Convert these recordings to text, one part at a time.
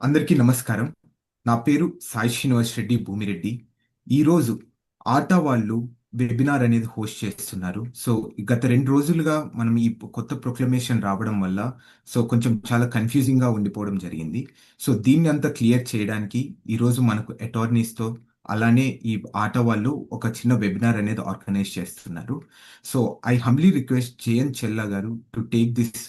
అందరికీ నమస్కారం. నా పేరు సాయి శ్రీనివాస్ రెడ్డి భూమిరెడ్డి. ఈరోజు ఆటా వాళ్ళు వెబినార్ అనేది హోస్ట్ చేస్తున్నారు. సో గత 2 రోజులుగా మనం ఈ కొత్త ప్రొక్లమేషన్ రావడం వల్ల కొంచెం చాలా కన్ఫ్యూజింగ్గా ఉండిపోవడం జరిగింది. సో దీన్ని అంతా క్లియర్ చేయడానికి ఈరోజు మనకు అటార్నీస్తో అలానే ఈ ఆటా వాళ్ళు ఒక చిన్న వెబినార్ అనేది ఆర్గనైజ్ చేస్తున్నారు. So I humbly request JN Chella garu to take this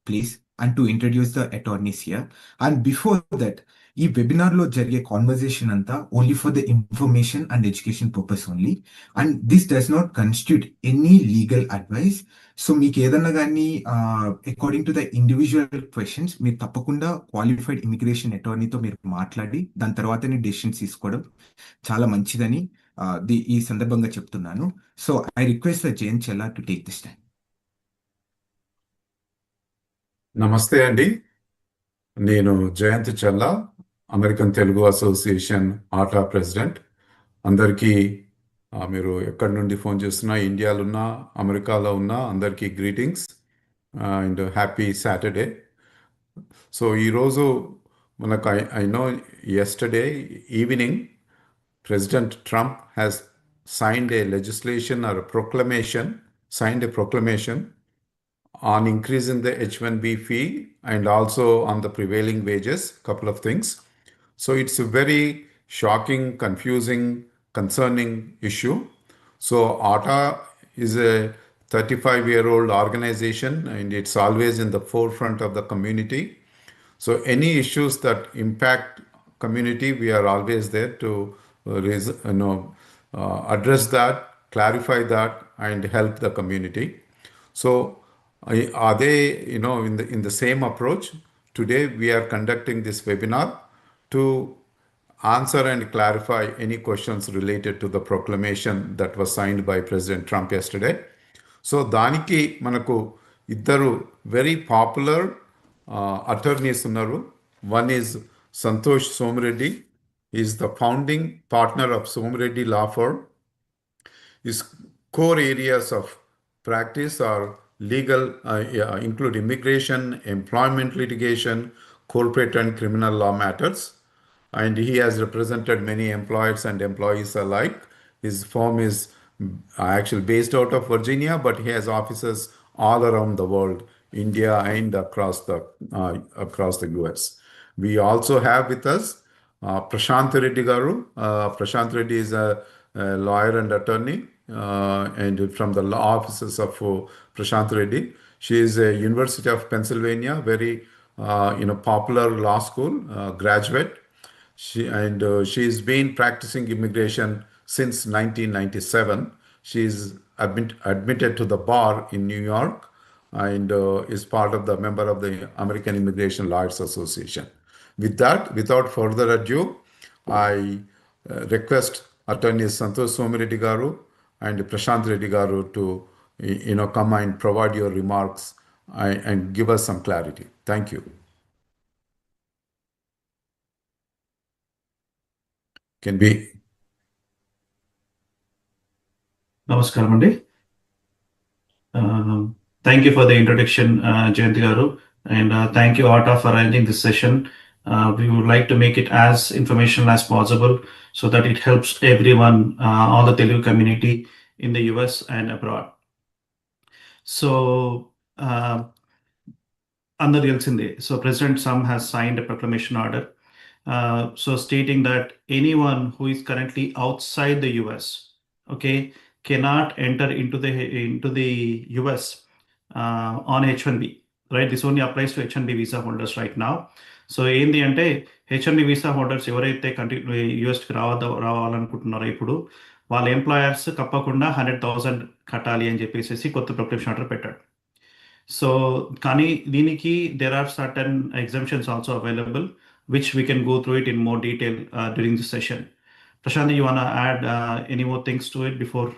please and to introduce the attorneys here. And before that, ఈ వెబినార్ లో జరిగే కాన్వర్జేషన్ అంతా only for the information and education purpose only, and this does not constitute any legal advice. So మీకు ఏదన్నా కానీ according to the individual questions మీరు తప్పకుండా qualified immigration అటార్నీతో మీరు మాట్లాడి దాని తర్వాతనే డెసిషన్స్ తీసుకోవడం చాలా మంచిదని ఈ సందర్భంగా చెప్తున్నాను. So I request the JN Chella to take this time. నమస్తే అండి. నేను Jayant Chella, American Telugu Association ATA president. అందరికీ మీరు ఎక్కడి నుండి ఫోన్ చేస్తున్నా, ఇండియాలో ఉన్నా అమెరికాలో ఉన్నా అందరికీ greetings and happy Saturday. So ఈరోజు మనకు I know yesterday evening President Trump has signed a legislation or a proclamation, on increasing the H1B fee and also on the prevailing wages, couple of things. So it's a very shocking, confusing, concerning issue. So ATA is a 35-year-old organization and it's always in the forefront of the community. So any issues that impact community, we are always there to address that, clarify that and help the community. So are they, in the same approach? Today we are conducting this webinar to answer and clarify any questions related to the proclamation that was signed by President Trump yesterday. So daniki manaku iddaru very popular attorneys unnaru. One is Santosh Somreddy. He is the founding partner of Somreddy Law Firm. His core areas of practice are legal, include immigration, employment litigation, corporate and criminal law matters. And he has represented many employers and employees alike. His firm is actually based out of Virginia, but he has offices all around the world, India and across the US. We also have with us Prashant Reddy Garu. Prashant Reddy is a lawyer and attorney. And from the law offices of Prashant Reddy. She is a University of Pennsylvania, very popular law school graduate. She's been practicing immigration since 1997. She is admitted to the bar in New York and is part of the member of the American Immigration Lawyers Association. With that, without further ado, I request attorneys Santosh Somreddy Garu and Prashant Reddy Garu to come and provide your remarks and give us some clarity. Thank you. Can we? Namaskaram Andi. Thank you for the introduction, Jayanti Garu, and thank you ATA for arranging this session. We would like to make it as informational as possible so that it helps everyone, all the Telugu community in the US and abroad. So, under the so President Trump has signed a proclamation order, so stating that anyone who is currently outside the US, okay, cannot enter into the US on H1B, right? This only applies to H1B visa holders right now. So ఏంది అంటే H1B visa holders ఎవరైతే యూఎస్కి రావాలనుకుంటున్నారో ఇప్పుడు వాళ్ళ employers తప్పకుండా 100,000 కట్టాలి అని చెప్పేసి కొత్త ప్రొక్లమేషన్ ఆర్డర్ పెట్టాడు. సో కానీ దీనికి there are certain exemptions also available which we can go through it in more detail during this session. Prashant, you want to add any more things to it before?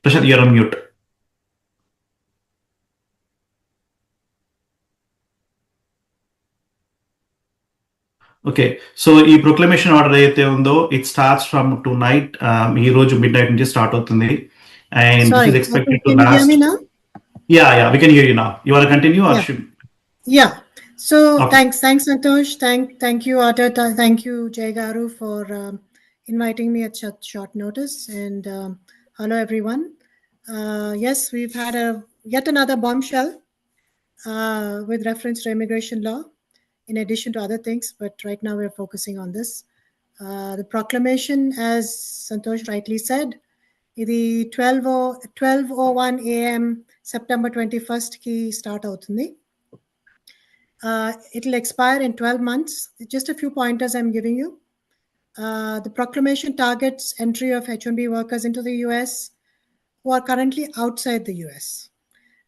Prashant, you're on mute. Okay, so ఈ proclamation order అయితే ఉందో it starts from tonight. ఈ రోజు midnight నుంచి start అవుతుంది and this is expected to last. Yeah, we can hear you now. You want to continue or should Yeah. So Okay. thanks, Santosh. Thank you, Arta. Thank you, Jay Garu, for inviting me at short notice. And hello, everyone. Yes, we've had yet another bombshell with reference to immigration law, in addition to other things. But right now, we're focusing on this. The proclamation, as Santosh rightly said, the 12:01 a.m. September 21st ki start outundi. It'll expire in 12 months. Just a few pointers I'm giving you. The proclamation targets entry of H1B workers into the US who are currently outside the US.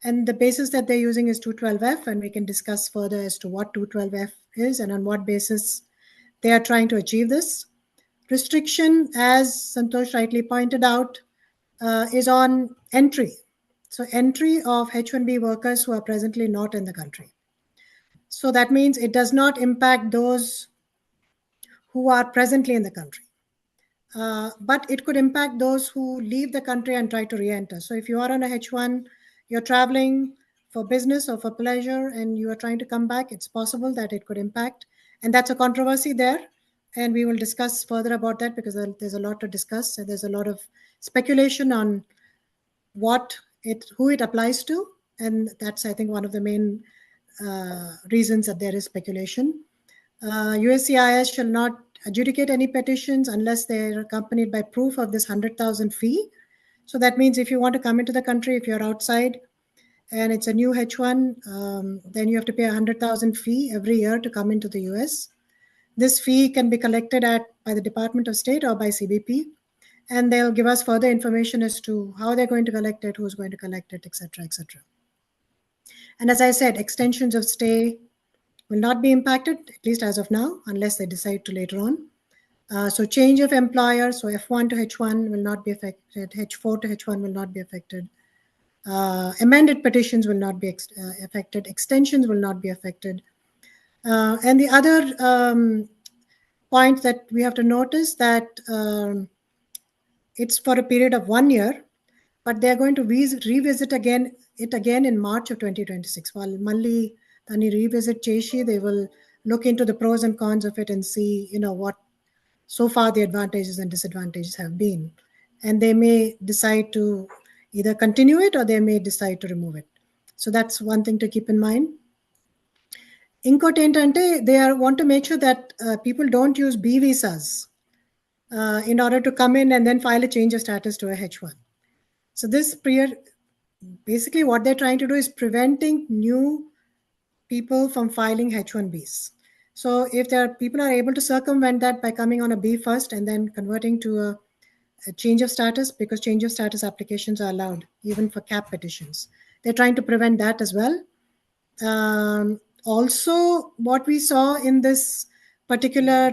And the basis that they're using is 212F, and we can discuss further as to what 212F is and on what basis they are trying to achieve this. Restriction, as Santosh rightly pointed out, is on entry. So entry of H1B workers who are presently not in the country. So that means it does not impact those who are presently in the country. But it could impact those who leave the country and try to re-enter. So if you are on a H1, you're traveling for business or for pleasure, and you are trying to come back, it's possible that it could impact. And that's a controversy there. And we will discuss further about that because there's a lot to discuss. And there's a lot of speculation on who it applies to. And that's, I think, one of the main reasons that there is speculation. USCIS shall not adjudicate any petitions unless they're accompanied by proof of this 100,000 fee. So that means if you want to come into the country, if you're outside and it's a new H1, then you have to pay 100,000 fee every year to come into the US. This fee can be collected by the Department of State or by CBP, and they'll give us further information as to how they're going to collect it, who's going to collect it, etc., etc. And as I said, extensions of stay will not be impacted, at least as of now, unless they decide to later on. So change of employer, so F1 to H1 will not be affected, H4 to H1 will not be affected. Amended petitions will not be affected, extensions will not be affected. And the other point that we have to notice that it's for a period of 1 year, but they're going to revisit it again in March of 2026. While Malli Tani revisit Cheshi, they will look into the pros and cons of it and see, what so far the advantages and disadvantages have been. And they may decide to either continue it or they may decide to remove it. So that's one thing to keep in mind. Incote entante, they want to make sure that people don't use B visas in order to come in and then file a change of status to a H1. So basically what they're trying to do is preventing new people from filing H1Bs. So if people are able to circumvent that by coming on a B first and then converting to a change of status, because change of status applications are allowed even for CAP petitions. They're trying to prevent that as well. Also, what we saw in this particular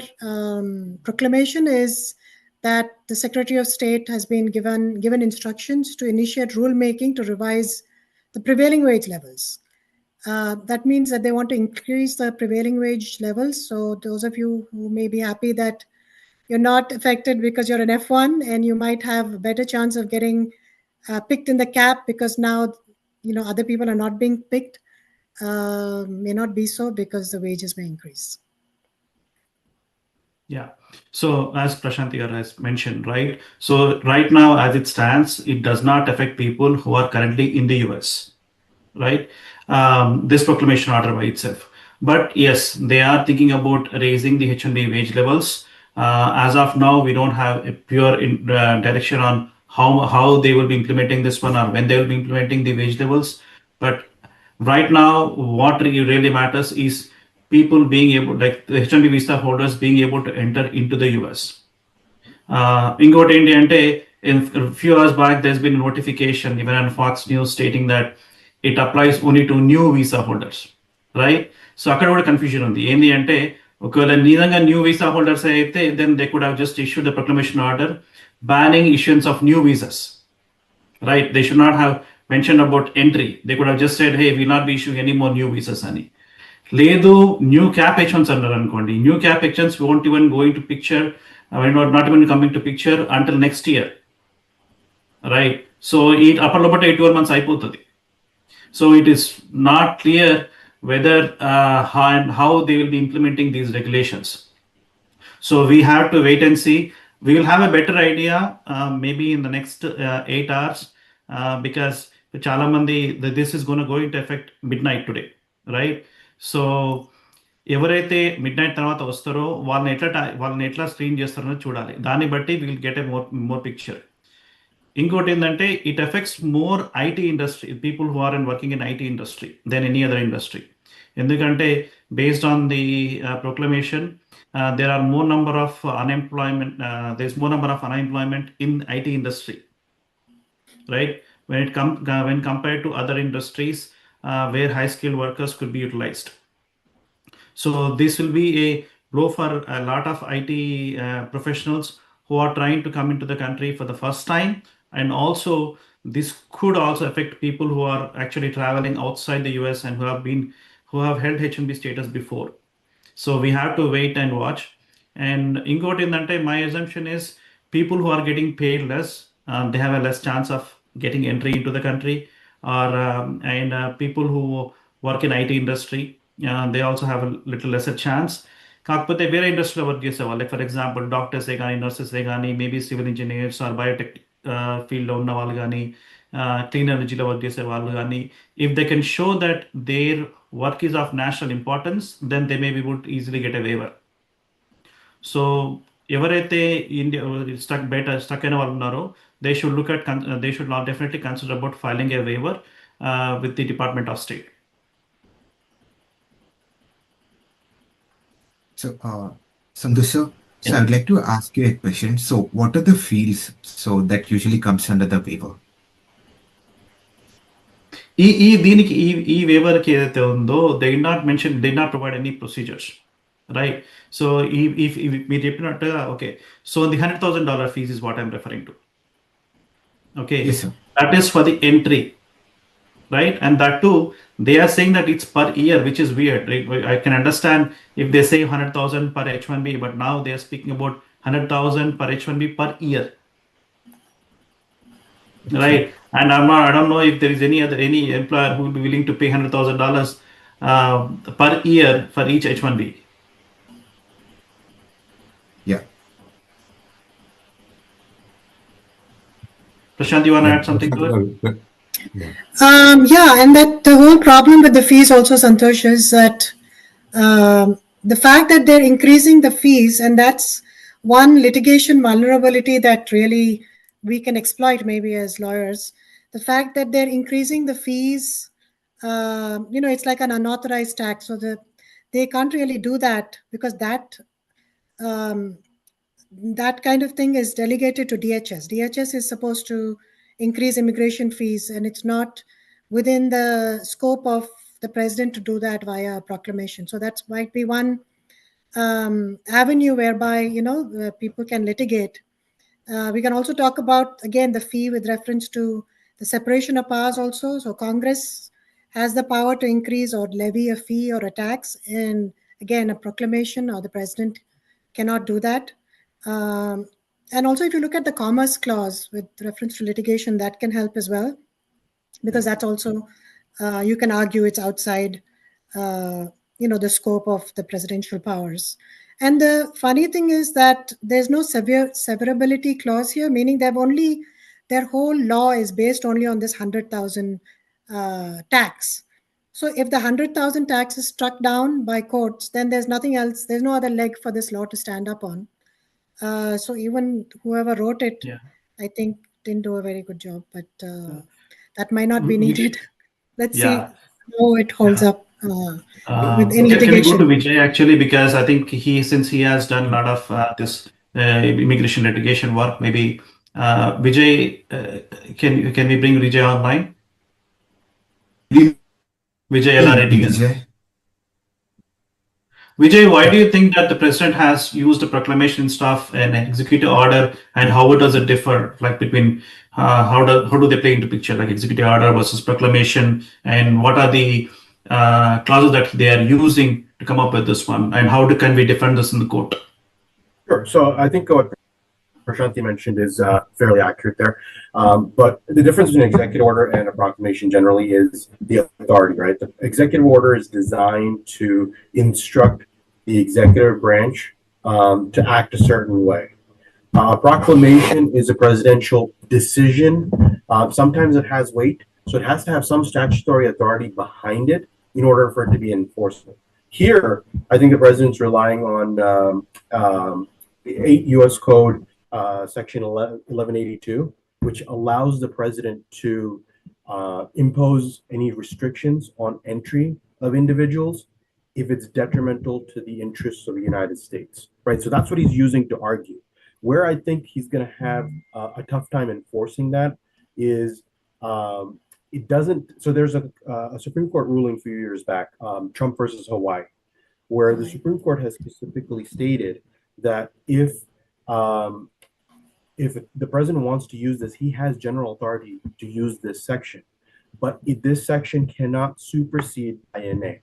proclamation is that the Secretary of State has been given instructions to initiate rulemaking to revise the prevailing wage levels. That means that they want to increase the prevailing wage levels. So those of you who may be happy that you're not affected because you're an F1 and you might have a better chance of getting picked in the cap because now, other people are not being picked, may not be so because the wages may increase. Yeah. So as Prashanti has mentioned, right? So right now, as it stands, it does not affect people who are currently in the US, right? This proclamation order by itself. But yes, they are thinking about raising the H1B wage levels. As of now, we don't have a pure direction on how they will be implementing this one or when they will be implementing the wage levels. But right now, what really matters is people being able, like the H1B visa holders being able to enter into the US. Ingote ante, in a few hours back, there's been a notification even on Fox News stating that it applies only to new visa holders, right? So అక్కడ కూడా confusion ఉంది. ఏంటి అంటే ఒకవేళ నిజంగా new visa holders అయితే then they could have just issued the proclamation order banning issuance of new visas, right? They should not have mentioned about entry. They could have just said, hey, we'll not be issuing any more new visas అని. లేదు new cap H1s అన్నారు అనుకోండి, new cap H1s won't even go into picture, not even coming to picture until next year, right? So it అప్పటిలోపట 8 months అయిపోతుంది. So it is not clear whether how they will be implementing these regulations. So we have to wait and see. We will have a better idea maybe in the next 8 hours because చాలా మంది this is going to go into effect midnight today, right? So ఎవరైతే midnight తర్వాత వస్తారో వాళ్ళని ఎట్లా screen చేస్తారో చూడాలి. దాన్ని బట్టి will get a more picture. ఇంకోటి ఏంటంటే it effects more IT industry, people who are working in IT industry then any other industry. ఎందుకంటే based on the proclamation there are more number of unemployment, there's more number of unemployment in IT industry, right? When compared to other industries where high skilled workers could be utilized. So this will be a blow for a lot of IT professionals who are trying to come into the country for the first time, and also this could also affect people who are actually traveling outside the US and who have held H1B status before. So we have to wait and watch. And ingot indante, my assumption is people who are getting paid less, they have a less chance of getting entry into the country, or people who work in IT industry, they also have a little lesser chance. కాకపోతే వేరే ఇండస్ట్రీలో work చేసేవాళ్ళు, like for example డాక్టర్సే కానీ, నర్సెసే కానీ, maybe civil engineers or biotech ఫీల్డ్లో ఉన్న వాళ్ళు కానీ, క్లీన్ ఎనర్జీలో వర్క్ చేసే వాళ్ళు కానీ, if they can show that their work is of national importance, then they may be able to easily get a waiver. So ఎవరైతే ఇండియా స్టక్ అయిన వాళ్ళు ఉన్నారో they should look at they should not definitely consider about filing a waiver with the Department of State. So Sandhu sir, so I'd like to ask you a question. So what are the fields so that usually comes under the waiver? దీనికి ఈ వేవర్కి ఏదైతే ఉందో they did not provide any procedures, right? So మీరు చెప్పినట్టుగా okay, so the $100,000 fees is what I'm referring to. Okay, yes, sir. That is for the entry, right? And that too, they are saying that it's per year, which is weird, right? I can understand if they say 100,000 per H1B, but now they are speaking about 100,000 per H1B per year. Right, and I don't know if there is any employer who will be willing to pay $100,000 per year for each H1B. Yeah. Prashant, you want to add something to it? Yeah, and that the whole problem with the fees also, Santosh, is that the fact that they're increasing the fees, and that's one litigation vulnerability that really we can exploit maybe as lawyers. The fact that they're increasing the fees, it's like an unauthorized tax, so they can't really do that because that kind of thing is delegated to DHS. DHS is supposed to increase immigration fees, and it's not within the scope of the president to do that via proclamation. So that might be one avenue whereby people can litigate. We can also talk about, again, the fee with reference to the separation of powers also. So Congress has the power to increase or levy a fee or a tax. And again, a proclamation or the president cannot do that. And also, if you look at the Commerce Clause with reference to litigation, that can help as well. Because that's also, you can argue it's outside, the scope of the presidential powers. And the funny thing is that there's no severability clause here, meaning their whole law is based only on this 100,000 tax. So if the 100,000 tax is struck down by courts, then there's nothing else. There's no other leg for this law to stand up on. So even whoever wrote it, I think, didn't do a very good job. But that might not be needed. Let's see how it holds up. Can we go to Vijay actually, because I think since he has done a lot of this immigration litigation work, maybe Vijay, can we bring Vijay online? Vijay, Vijay, why do you think that the president has used a proclamation stuff and an executive order, and how does it differ, like between how do they play into picture, like executive order versus proclamation, and what are the clauses that they are using to come up with this one, and how can we defend this in the court? Sure. So I think Prashanti mentioned is fairly accurate there. But the difference between an executive order and a proclamation generally is the authority, right? The executive order is designed to instruct the executive branch to act a certain way. A proclamation is a presidential decision. Sometimes it has weight, so it has to have some statutory authority behind it in order for it to be enforceable. Here, I think the president's relying on the 8 U.S. Code, Section 1182, which allows the president to impose any restrictions on entry of individuals if it's detrimental to the interests of the United States, right? So that's what he's using to argue. Where I think he's going to have a tough time enforcing that is it doesn't. So there's a Supreme Court ruling a few years back, Trump versus Hawaii, where the Supreme Court has specifically stated that if the president wants to use this, he has general authority to use this section, but this section cannot supersede INA,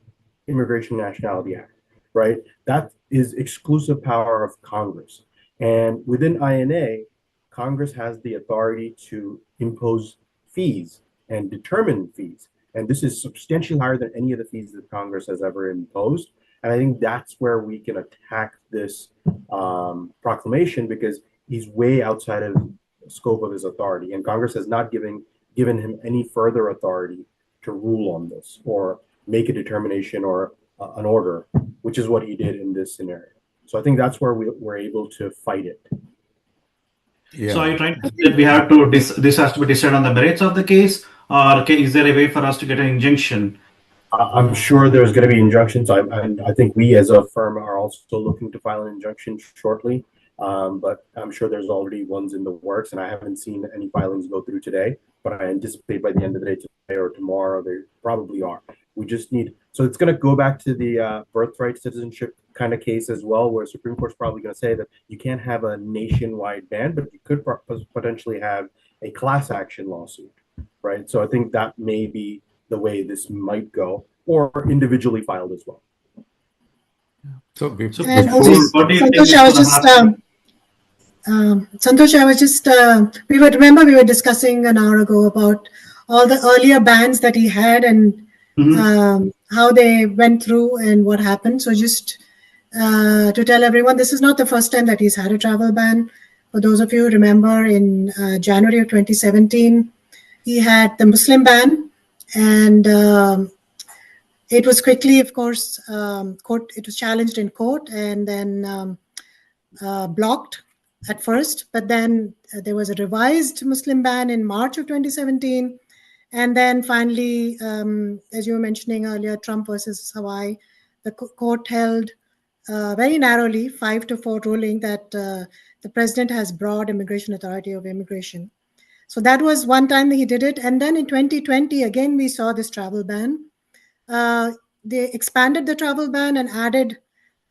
Immigration and Nationality Act, right? That is exclusive power of Congress. And within INA, Congress has the authority to impose fees and determine fees. And this is substantially higher than any of the fees that Congress has ever imposed. And I think that's where we can attack this proclamation, because he's way outside of the scope of his authority. And Congress has not given him any further authority to rule on this or make a determination or an order, which is what he did in this scenario. So I think that's where we're able to fight it. Yeah. So are you trying to say that we have to this has to be decided on the merits of the case, or is there a way for us to get an injunction? I'm sure there's going to be injunctions. I think we as a firm are also looking to file an injunction shortly, but I'm sure there's already ones in the works, and I haven't seen any filings go through today, but I anticipate by the end of the day today or tomorrow, they probably are. We just need, so it's going to go back to the birthright citizenship kind of case as well, where Supreme Court's probably going to say that you can't have a nationwide ban, but you could potentially have a class action lawsuit, right? So I think that may be the way this might go, or individually filed as well. So before, And also, Santosh, I was just, we were discussing an hour ago about all the earlier bans that he had and how they went through and what happened. So just to tell everyone, this is not the first time that he's had a travel ban. For those of you who remember, in January of 2017, he had the Muslim ban, and it was quickly, of course, it was challenged in court and then blocked at first. But then there was a revised Muslim ban in March of 2017. And then finally, as you were mentioning earlier, Trump versus Hawaii, the court held very narrowly 5-4 ruling that the president has broad immigration authority over immigration. So that was one time that he did it. And then in 2020, again, we saw this travel ban. They expanded the travel ban and added,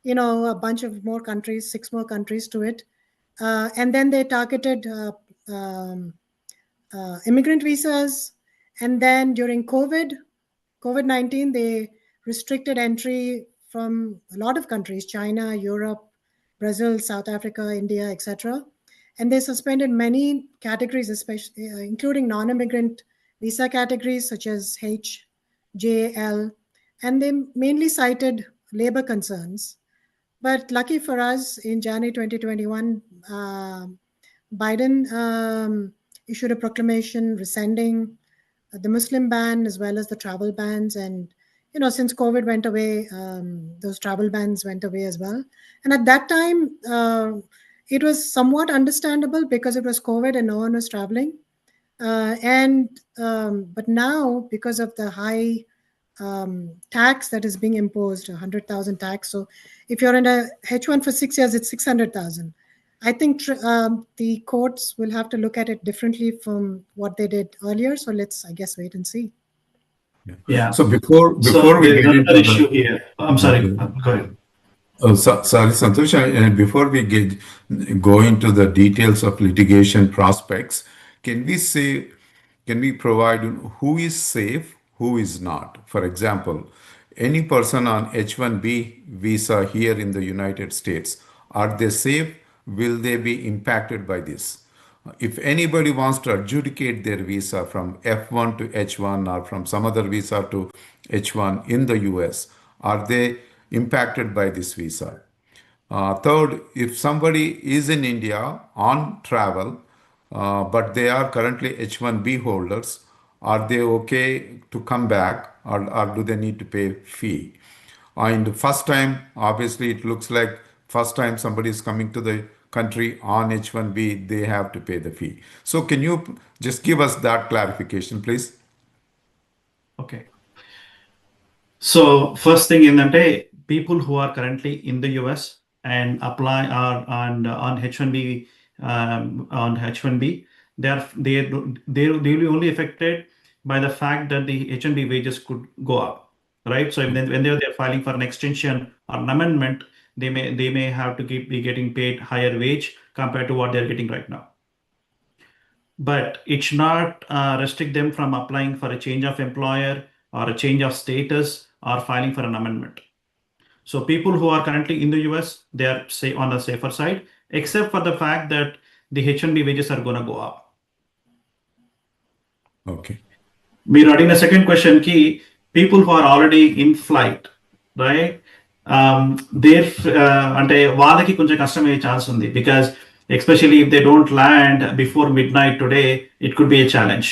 a bunch of more countries, 6 more countries to it. And then they targeted immigrant visas. And then during COVID-19, they restricted entry from a lot of countries, China, Europe, Brazil, South Africa, India, etc. And they suspended many categories, especially including non-immigrant visa categories such as H, J, L, and they mainly cited labor concerns. But lucky for us, in January 2021, Biden issued a proclamation rescinding the Muslim ban as well as the travel bans. And, since COVID went away, those travel bans went away as well. And at that time, it was somewhat understandable because it was COVID and no one was traveling. But now, because of the high tax that is being imposed, 100,000 tax. So if you're in a H1 for 6 years, it's 600,000. I think the courts will have to look at it differently from what they did earlier. So let's, I guess, wait and see. Yeah. So before we get into the issue here, I'm sorry. Go ahead. Oh, sorry, Santosh. And before we go into the details of litigation prospects, can we provide who is safe, who is not? For example, any person on H1B visa here in the United States, are they safe will they be impacted by this? If anybody wants to adjudicate their visa from F1 to H1 or from some other visa to H1 in the US, are they impacted by this visa? Third, if somebody is in India on travel, but they are currently H1B holders, are they okay to come back, or do they need to pay fee? And the first time, obviously, it looks like first time somebody is coming to the country on H1B, they have to pay the fee. So can you just give us that clarification, please? Okay. So first thing ఏంటంటే people who are currently in the US and apply on H1B on H1B, they will be only affected by the fact that the H1B wages could go up, right? So when they're filing for an extension or an amendment, they may have to be getting paid higher wage compared to what they're getting right now. But it should not restrict them from applying for a change of employer or a change of status or filing for an amendment. So people who are currently in the US, they are say on the safer side, except for the fact that the H1B wages are going to go up. Okay. We're adding a second question key, people who are already in flight, right? అంటే వాళ్ళకి కొంచెం కష్టమయ్యే chance ఉంది because especially if they don't land before midnight today, it could be a challenge,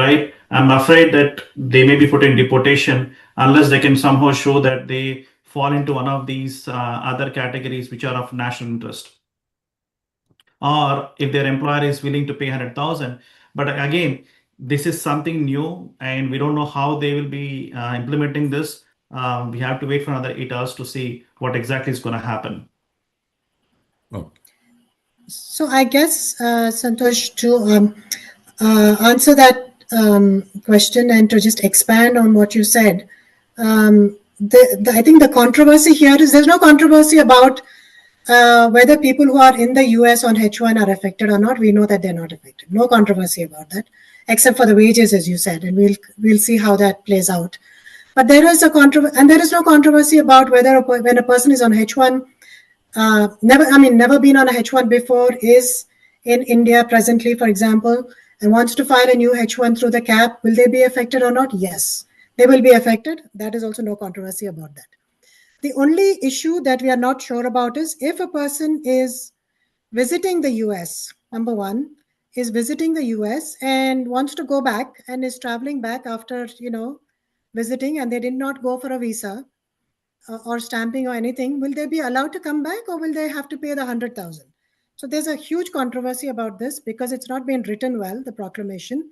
right? I'm afraid that they may be put in deportation unless they can somehow show that they fall into one of these other categories which are of national interest, or if their employer is willing to pay 100,000. But again, this is something new and we don't know how they will be implementing this. We have to wait for another 8 hours to see what exactly is going to happen. Oh. So I guess, Santosh, to answer that question and to just expand on what you said, I think the controversy here is there's no controversy about whether people who are in the US on H1 are affected or not. We know that they're not affected. No controversy about that, except for the wages, as you said, and we'll see how that plays out. But there is and there is no controversy about whether when a person is on H1, never been on a H1 before, is in India presently, for example, and wants to file a new H1 through the CAP, will they be affected or not? Yes, they will be affected. That is also no controversy about that. The only issue that we are not sure about is if a person is visiting the US, number one, is visiting the US and wants to go back and is traveling back after, visiting, and they did not go for a visa or stamping or anything, will they be allowed to come back or will they have to pay the 100,000? So there's a huge controversy about this because it's not been written well, the proclamation.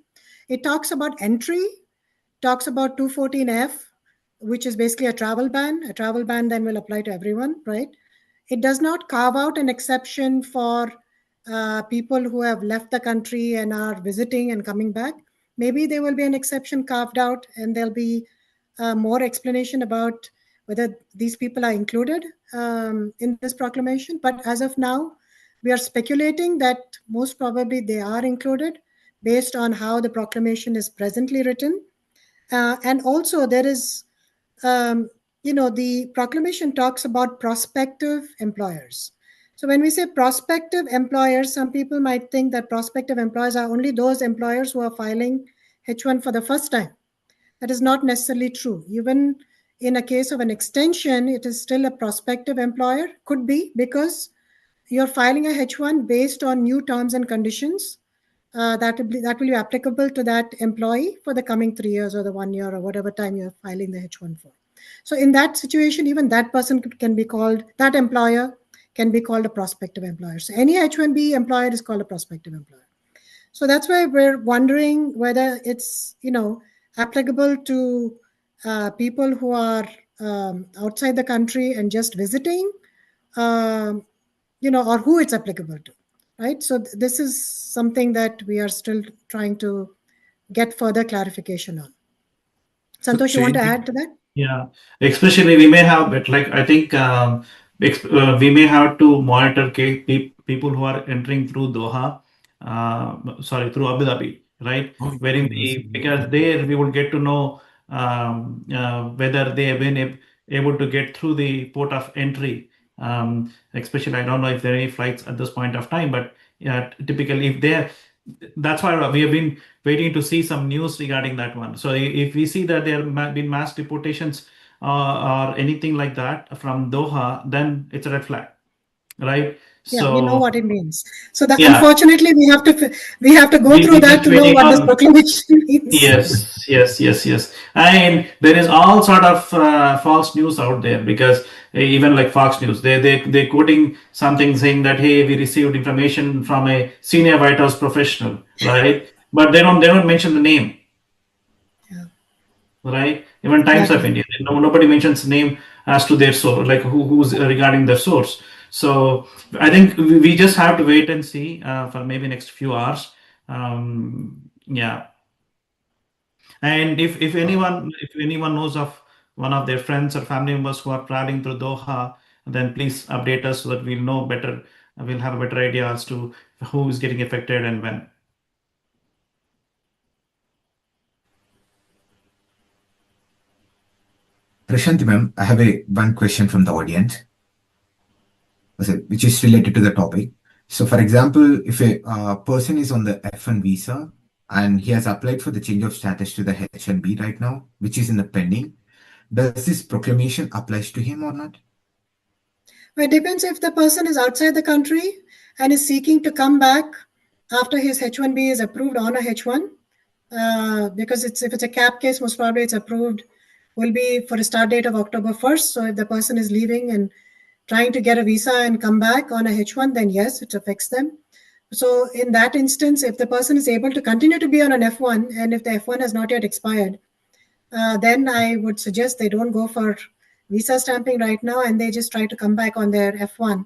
It talks about entry, talks about 214F, which is basically a travel ban. A travel ban then will apply to everyone, right? It does not carve out an exception for people who have left the country and are visiting and coming back. Maybe there will be an exception carved out and there'll be more explanation about whether these people are included in this proclamation. But as of now, we are speculating that most probably they are included based on how the proclamation is presently written. And also there is, the proclamation talks about prospective employers. So when we say prospective employers, some people might think that prospective employers are only those employers who are filing H1 for the first time. That is not necessarily true. Even in a case of an extension, it is still a prospective employer. Could be because you're filing a H1 based on new terms and conditions that will be applicable to that employee for the coming 3 years or the 1 year or whatever time you're filing the H1 for. So in that situation, even that person can be called, that employer can be called a prospective employer. So any H1B employer is called a prospective employer. So that's why we're wondering whether it's, applicable to people who are outside the country and just visiting, or who it's applicable to, right? So this is something that we are still trying to get further clarification on. Santosh, you want to add to that? Yeah, especially we may have, but like I think we may have to monitor people who are entering through Doha, through Abu Dhabi, right? Because there we would get to know whether they have been able to get through the port of entry Especially, I don't know if there are any flights at this point of time, but yeah, typically if there, that's why we have been waiting to see some news regarding that one. So if we see that there have been mass deportations or anything like that from Doha, then it's a red flag, right? Yeah, we know So what it means. So that yeah, unfortunately we have to go we through that just to know waiting what this on. proclamation means. Yes. And there is all sort of false news out there because even like Fox News, they quoting something saying that hey, we received information from a senior White House professional, right? But they don't mention the name, Yeah, right? Even Times of exactly. India, nobody mentions name as to their source, like who's regarding their source. So I think we just have to wait and see for maybe next few hours. Yeah. And if anyone knows of one of their friends or family members who are traveling through Doha, then please update us so that we'll know better. We'll have a better idea as to who is getting affected and when. Prashanti ma'am, I have one question from the audience, which is related to the topic. So, for example, if a person is on the F1 visa and he has applied for the change of status to the H1B right now, which is in the pending, does this proclamation applies to him or not? Well, it depends if the person is outside the country and is seeking to come back after his H1B is approved on a H1. Because if it's a cap case, most probably it's approved will be for a start date of October 1st. So if the person is leaving and trying to get a visa and come back on a H1, then yes, it affects them. So in that instance, if the person is able to continue to be on an F1 and if the F1 has not yet expired, then I would suggest they don't go for visa stamping right now and they just try to come back on their F1.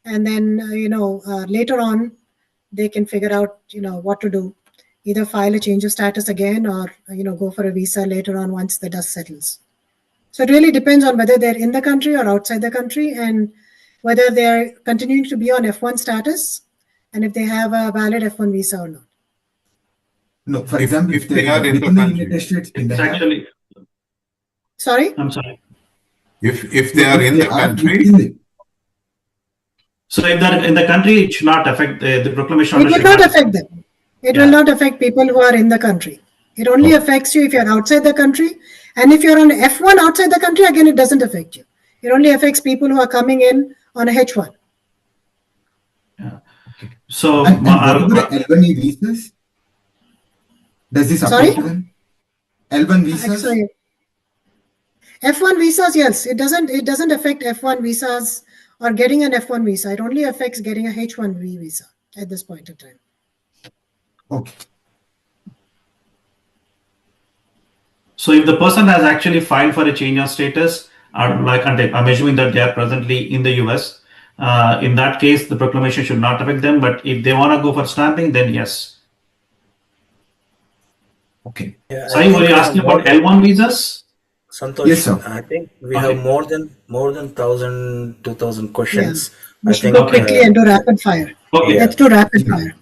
And then, later on, they can figure out, what to do. Either file a change of status again or, go for a visa later on once the dust settles. So it really depends on whether they're in the country or outside the country and whether they're continuing to be on F1 status and if they have a valid F1 visa or not. No, for example, if they they're are in the within the country. United States, can they It's have? actually, Sorry? I'm sorry. If they are If in they the are country, within the- So if they're in the country, it should not affect the proclamation. It will not affect them. It will not affect people who are in the country. It only affects you if you're outside the country. And if you're on F1 outside the country, again, it doesn't affect you. It only affects people who are coming in on a H1. Yeah. So and what about the L1 visas? Does this apply Sorry? to them? L1 visas? Sorry. F1 visas, yes. It doesn't affect F1 visas or getting an F1 visa. It only affects getting a H1B visa at this point in time. Okay. So if the person has actually filed for a change of status, I'm assuming that they are presently in the US, in that case, the proclamation should not affect them. But if they want to go for stamping, then yes. Okay. Yeah, Sorry, were you asking about L1 visas? Santosh, Yes, sir. I think we have more than 1,000, 2,000 questions. We I should think go quickly and do rapid fire. Okay. Let's do rapid fire.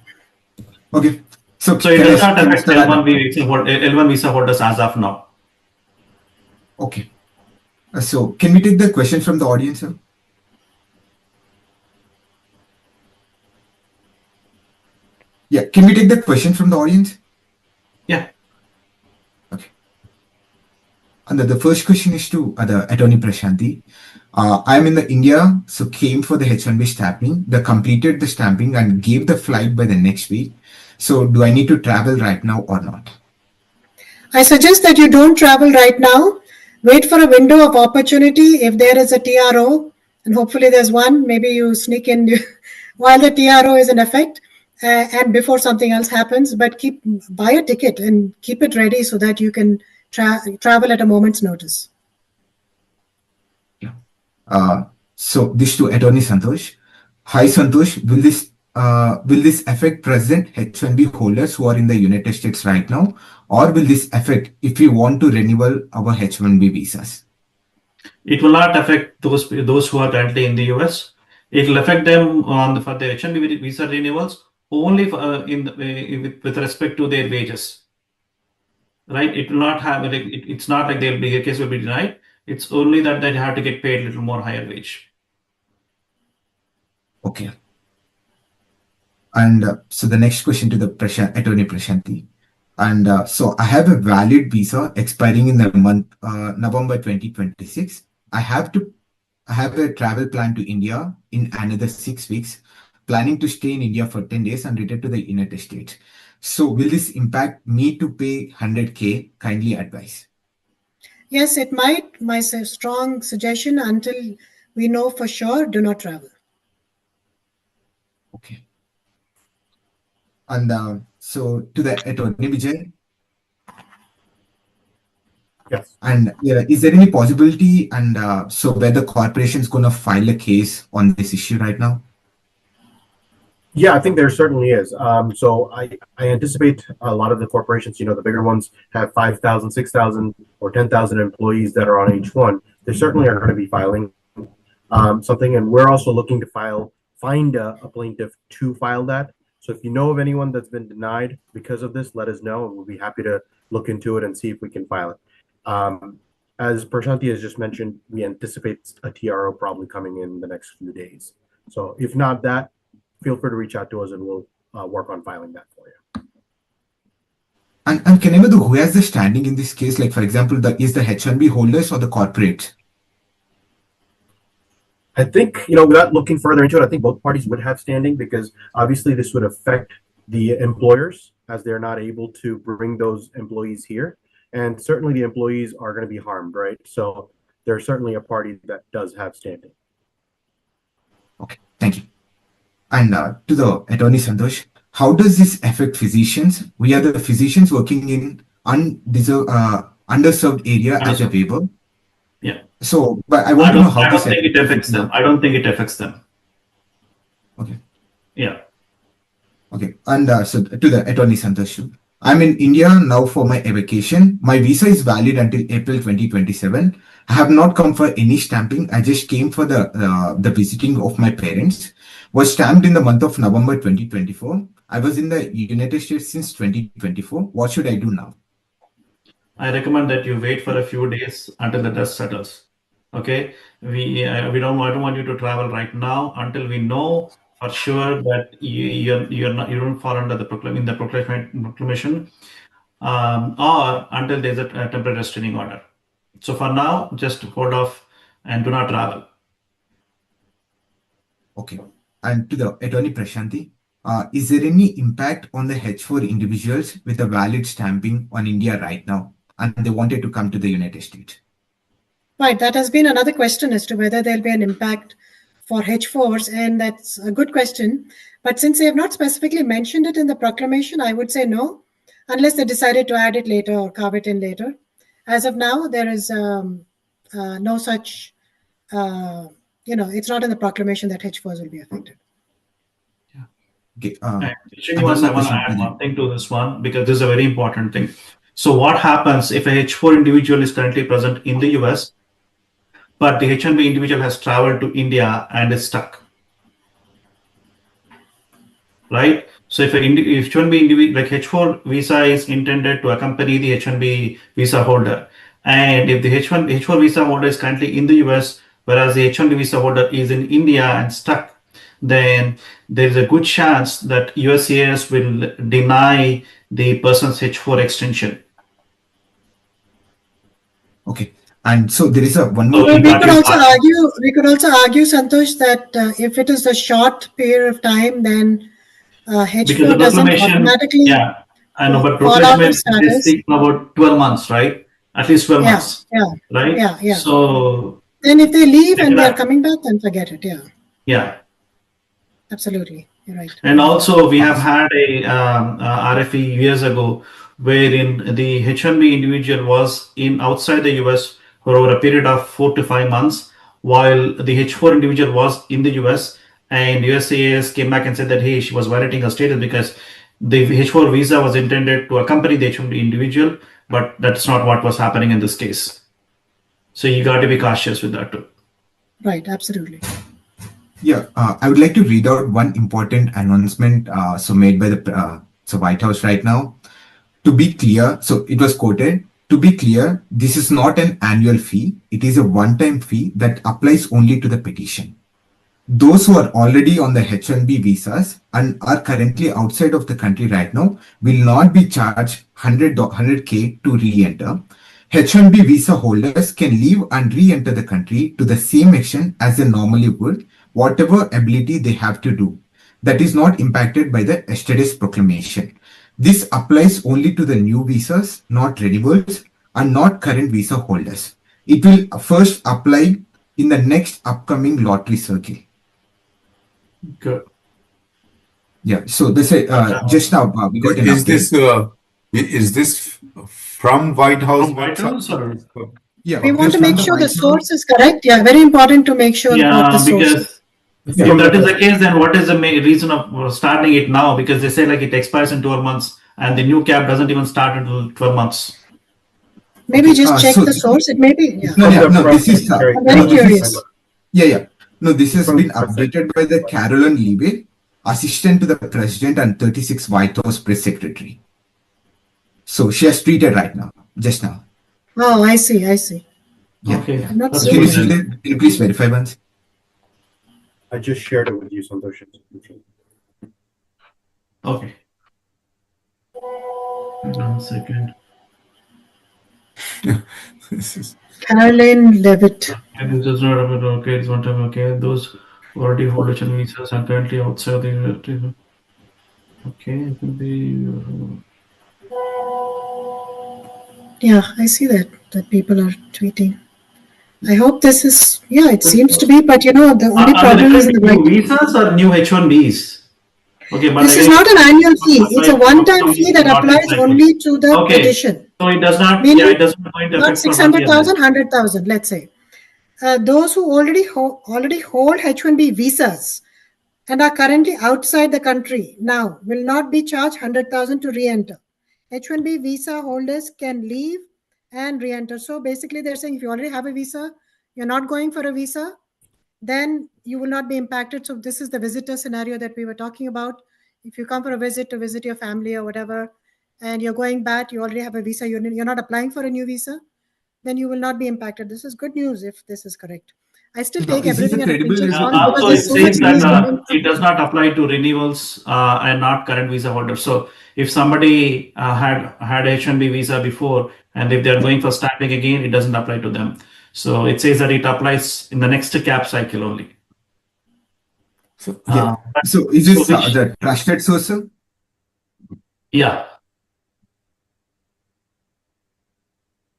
Okay. So it does not affect L1 visa holders as of now. Okay. So can we take the question from the audience, sir? Yeah, can we take the question from the audience? Yeah. Okay. And the first question is to the Attorney Prashanti. I'm in the India, so came for the H1B stamping. They completed the stamping and gave the flight by the next week. So do I need to travel right now or not? I suggest that you don't travel right now. Wait for a window of opportunity. If there is a TRO, and hopefully there's one, maybe you sneak in while the TRO is in effect and before something else happens. But buy a ticket and keep it ready so that you can travel at a moment's notice. So this to Attorney Santosh. Hi Santosh, will this affect present H1B holders who are in the United States right now, or will this affect if we want to renewal our H1B visas? It will not affect those who are currently in the US. It will affect them for the H1B visa renewals only with respect to their wages. Right? It will not have it's not like their case will be denied. It's only that they have to get paid a little more higher wage. Okay. And so the next question to the Attorney Prashanti. And so I have a valid visa expiring in the month November 2026. I have a travel plan to India in another 6 weeks, planning to stay in India for 10 days and return to the United States. So will this impact me to pay 100K? Kindly advise. Yes, it might. My strong suggestion, until we know for sure, do not travel. Okay. And so to the Attorney Vijay. Yes. And is there any possibility and so where the corporation is going to file a case on this issue right now? Yeah, I think there certainly is. So I anticipate a lot of the corporations, the bigger ones have 5,000, 6,000, or 10,000 employees that are on H1. They certainly are going to be filing something, and we're also looking to find a plaintiff to file that. So if you know of anyone that's been denied because of this, let us know, and we'll be happy to look into it and see if we can file it. As Prashanti has just mentioned, we anticipate a TRO probably coming in the next few days. So if not that, feel free to reach out to us and we'll work on filing that for you. And can I know who has the standing in this case? Like, for example, is the H1B holders or the corporate? I think, without looking further into it, I think both parties would have standing, because obviously this would affect the employers as they're not able to bring those employees here. And certainly the employees are going to be harmed, right? So there's certainly a party that does have standing. Okay, thank you. And to the Attorney Santosh, how does this affect physicians? We are the physicians working in underserved area as a waiver. Yeah. So, but I want to know how I don't think it affects them. I don't think it affects them. Okay. Yeah. Okay. And so to the Attorney Santosh, I'm in India now for my vacation. My visa is valid until April 2027. I have not come for any stamping. I just came for the visiting of my parents. Was stamped in the month of November 2024. I was in the United States since 2024. What should I do now? I recommend that you wait for a few days until the dust settles. Okay, I don't want you to travel right now until we know for sure that you don't fall under the proclamation, or until there's a temporary restraining order. So for now, just hold off and do not travel. Okay. And to the Attorney Prashanti, is there any impact on the H4 individuals with a valid stamping on India right now, and they wanted to come to the United States? Right, that has been another question as to whether there'll be an impact for H4s, and that's a good question. But since they have not specifically mentioned it in the proclamation, I would say no, unless they decided to add it later or carve it in later. As of now, there is no such, it's not in the proclamation that H4s will be affected. Okay, I want to add one thing to this one, because this is a very important thing. So what happens if a H4 individual is currently present in the US, but the H1B individual has traveled to India and is stuck, right? So if H1B individual, like H4 visa is intended to accompany the H1B visa holder, and if the H4 visa holder is currently in the US, whereas the H1B visa holder is in India and stuck, then there is a good chance that USCIS will deny the person's H4 extension. Okay. And so there is one more. We could also argue, Santosh, that if it is a short period of time, then H4 doesn't automatically. Yeah, I know, but proclamation is speaking about 12 months, right? At least 12 months. Yeah. Right? Yeah. So then if they leave and they're coming back, then forget it. Yeah. Yeah. Absolutely. You're right. And also we have had a RFE years ago wherein the H1B individual was outside the US for over a period of 4 to 5 months, while the H4 individual was in the US, and USCIS came back and said that, hey, she was violating her status because the H4 visa was intended to accompany the H1B individual, but that's not what was happening in this case. So you got to be cautious with that too. Right, absolutely. Yeah, I would like to read out one important announcement made by the White House right now. To be clear, so it was quoted, to be clear, this is not an annual fee. It is a one-time fee that applies only to the petition. those who are already on the H1B visas and are currently outside of the country right now will not be charged 100K to re-enter. H1B visa holders can leave and re-enter the country to the same extent as they normally would, whatever ability they have to do. That is not impacted by the yesterday's proclamation. This applies only to the new visas, not renewals, and not current visa holders. It will first apply in the next upcoming lottery cycle. Good. Yeah, so this just now we got an update. Is this from White House From White House or? Yeah, We want just to make from the sure the White House. source is correct. Yeah, very important to make sure what the source Because is. if that is the case, then what is the reason of starting it now? Because they say like it expires in 12 months and the new cap doesn't even start until 12 months. Maybe just check so the source. It may be. Yeah. No, this is I'm very curious. Yeah. No, this has been updated by the Carolyn Leavitt, assistant to the president and 36 White House press secretary. So she has tweeted right now, just now. Oh, I see. Yeah. Okay. I'm not That's Can you good. see that? Can you please verify once? I just shared it with you, Santosh. Okay. 1 second. This is Caroline Levitt. And it's just not about okay, it's one time okay. Those who already hold H1 visas are currently outside the okay, it will be Yeah, I see that people are tweeting. I hope this is, it seems to be, but the only problem is in the new right. visas or new H1Bs. Okay, but This is again, not an annual fee. It's a one-time fee that not applies exactly. only to the Okay. petition. So it does not. Meaning, Yeah, it does not going to Not affect for 1 year. 600,000, 100,000, let's say. Those who already hold H1B visas and are currently outside the country now will not be charged 100,000 to re-enter. H1B visa holders can leave and re-enter. So basically they're saying if you already have a visa, you're not going for a visa, then you will not be impacted. So this is the visitor scenario that we were talking about. If you come for a visit to visit your family or whatever, and you're going back, you already have a visa, you're not applying for a new visa, then you will not be impacted. This is good news if this is correct. I still take is this everything a at a credible pinch of result? salt because Also, there's it so much says news that coming. it does not apply to renewals and not current visa holders. So if somebody had H1B visa before, and if they're going for stamping again, it doesn't apply to them. So it says that it applies in the next cap cycle only. So, so is this the trusted source? Yeah.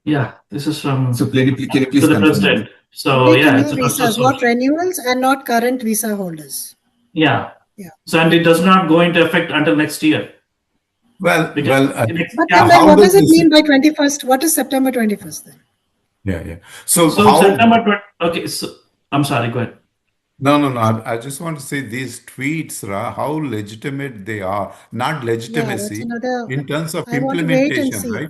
Yeah, this is from So can you please to the confirm? president. So Only to yeah, new it's a trusted visas, source. not renewals and not current visa holders. Yeah. Yeah. So and it does not go into effect until next year. well. Because Well, But then how what does does it this- mean by 21st? What is September 21st then? yeah. So So how? September 20, okay, so I'm sorry, go ahead. No. I just want to say these tweets, how legitimate they are. Not legitimacy in terms of I want to wait and implementation, see. right?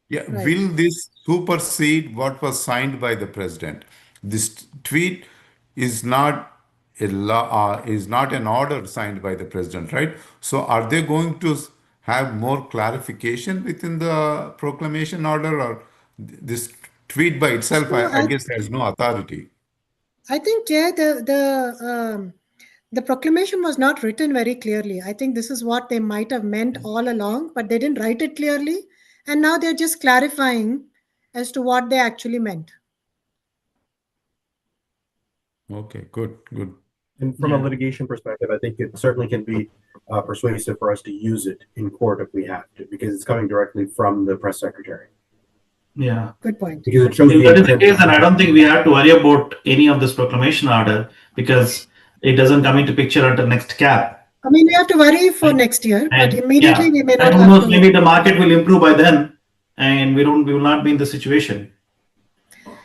Yeah. Right. Will this supersede what was signed by the president? This tweet is not a law, is not an order signed by the president, right? So are they going to have more clarification within the proclamation order, or this tweet by itself, So I guess, has no authority? I think, Jay, the proclamation was not written very clearly. I think this is what they might have meant all along, but they didn't write it clearly. And now they're just clarifying as to what they actually meant. Okay, good. And from a litigation perspective, I think it certainly can be persuasive for us to use it in court if we have to, because it's coming directly from the press secretary. Yeah. Good point. Because it shows If the that is the intent. case, then I don't think we have to worry about any of this proclamation order because it doesn't come into picture until next cap. I mean, we have to worry for next year, but And, immediately we may not and who have knows, to. maybe the market will improve by then and we will not be in the situation.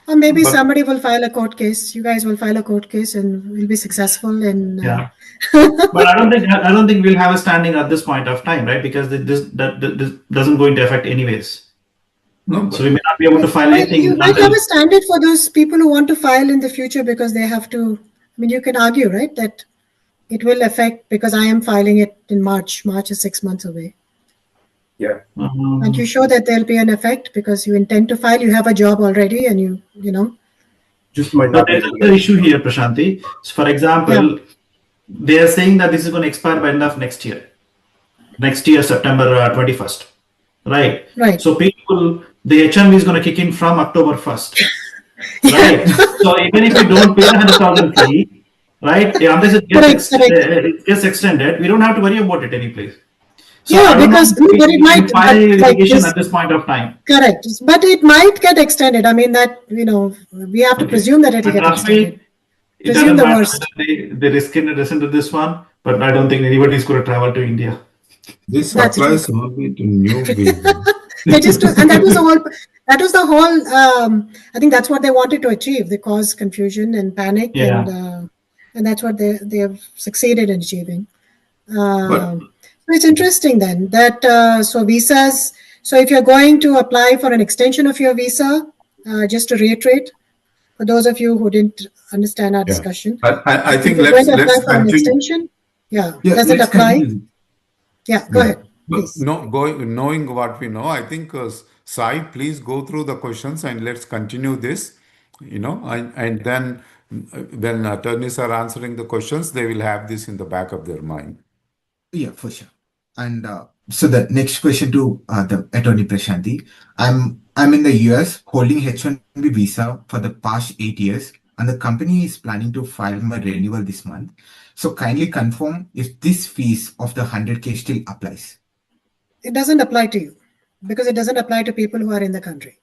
Or maybe But- somebody will file a court case. You guys will file a court case and we'll be successful in. Yeah. But I don't think we'll have a standing at this point of time, right? Because this doesn't go into effect anyways. No, So we may not be able to file Well, anything. you might have a standard for those people who want to file in the future because they have to. I mean, you can argue, right, that it will affect because I am filing it in March. March is 6 months away. Yeah. Aren't you sure that there'll be an effect because you intend to file? You have a job already, and you know. just might But not be there's able to another get. issue here, Prashanti. So for example, they are saying that this is going to expire by end of next year. Next year, September 21st. Right. Right. So people, the H1B is going to kick in from October 1st. Right. So even if you don't pay the 100,000 fee, right, unless it gets extended, we don't have to worry about it any place. So yeah, I don't because know but it might file a like litigation this, at this point of time. correct, but it might get extended. I mean that we have to presume that it will get extended. It Presume doesn't the matter worst. whether they listen to this one, but I don't think anybody is going to travel to India. This That's applies only to new visa. and that was the whole. That was the whole. I think that's what they wanted to achieve. They caused confusion and panic, and that's what they have succeeded in achieving. So it's interesting then that so visas. So if you're going to apply for an extension of your visa, just to reiterate, for those of you who didn't understand our discussion, I think if you're going let's to apply for an continue. extension, does it apply? Yeah, go ahead, please. Knowing what we know, I think Sai, please go through the questions and let's continue this. And then when attorneys are answering the questions, they will have this in the back of their mind. Yeah, for sure. And so the next question to the attorney Prashanti. I'm in the US holding H1B visa for the past 8 years, and the company is planning to file my renewal this month. So kindly confirm if this fees of the 100K still applies. It doesn't apply to you because it doesn't apply to people who are in the country.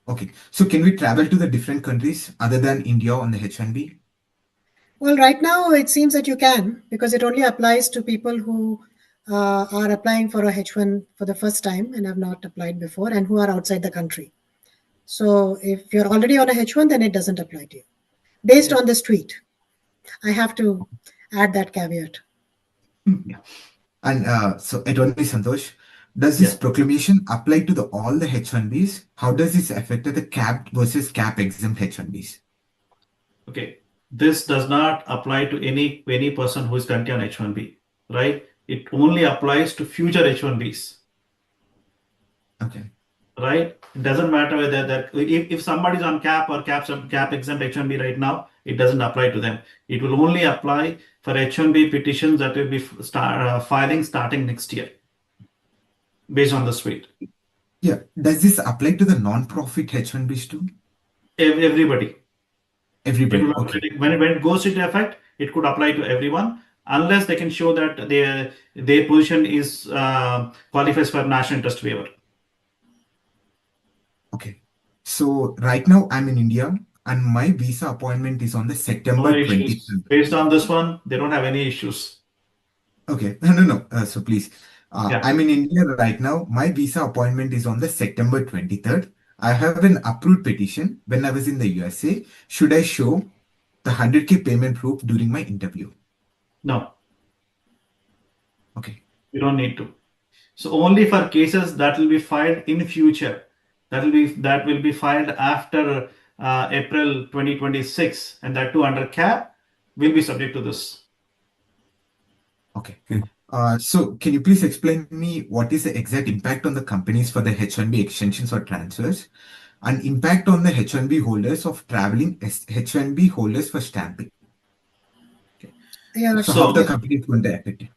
Okay. So can we travel to the different countries other than India on the H1B? Well, right now it seems that you can because it only applies to people who are applying for a H1 for the first time and have not applied before and who are outside the country. So if you're already on a H1, then it doesn't apply to you. Based on this tweet, I have to add that caveat. Yeah. And so Attorney Santosh, does this proclamation apply to all the H1Bs? How does this affect the capped versus cap exempt H1Bs? Okay. This does not apply to any person who is currently on H1B, right? It only applies to future H1Bs. Okay. Right? It doesn't matter whether if somebody's on cap or cap exempt H1B right now, it doesn't apply to them. It will only apply for H1B petitions that will be filing starting next year, based on the suite. Yeah. Does this apply to the non-profit H1Bs too? Everybody. Everybody. Okay. When it goes into effect, it could apply to everyone unless they can show that their position is qualifies for national interest waiver. Okay. So right now I'm in India and my visa appointment is on the September 20th. Based on this one, they don't have any issues. Okay. No. So please, I'm in India right now. My visa appointment is on the September 23rd. I have an approved petition when I was in the USA. Should I show the 100K payment proof during my interview? No. Okay. You don't need to. So only for cases that will be filed in future, that will be filed after April 2026, and that too under cap will be subject to this. Okay. So can you please explain me what is the exact impact on the companies for the H1B extensions or transfers and impact on the H1B holders of traveling H1B holders for stamping? Okay. Yeah, so how the company is going to affect it?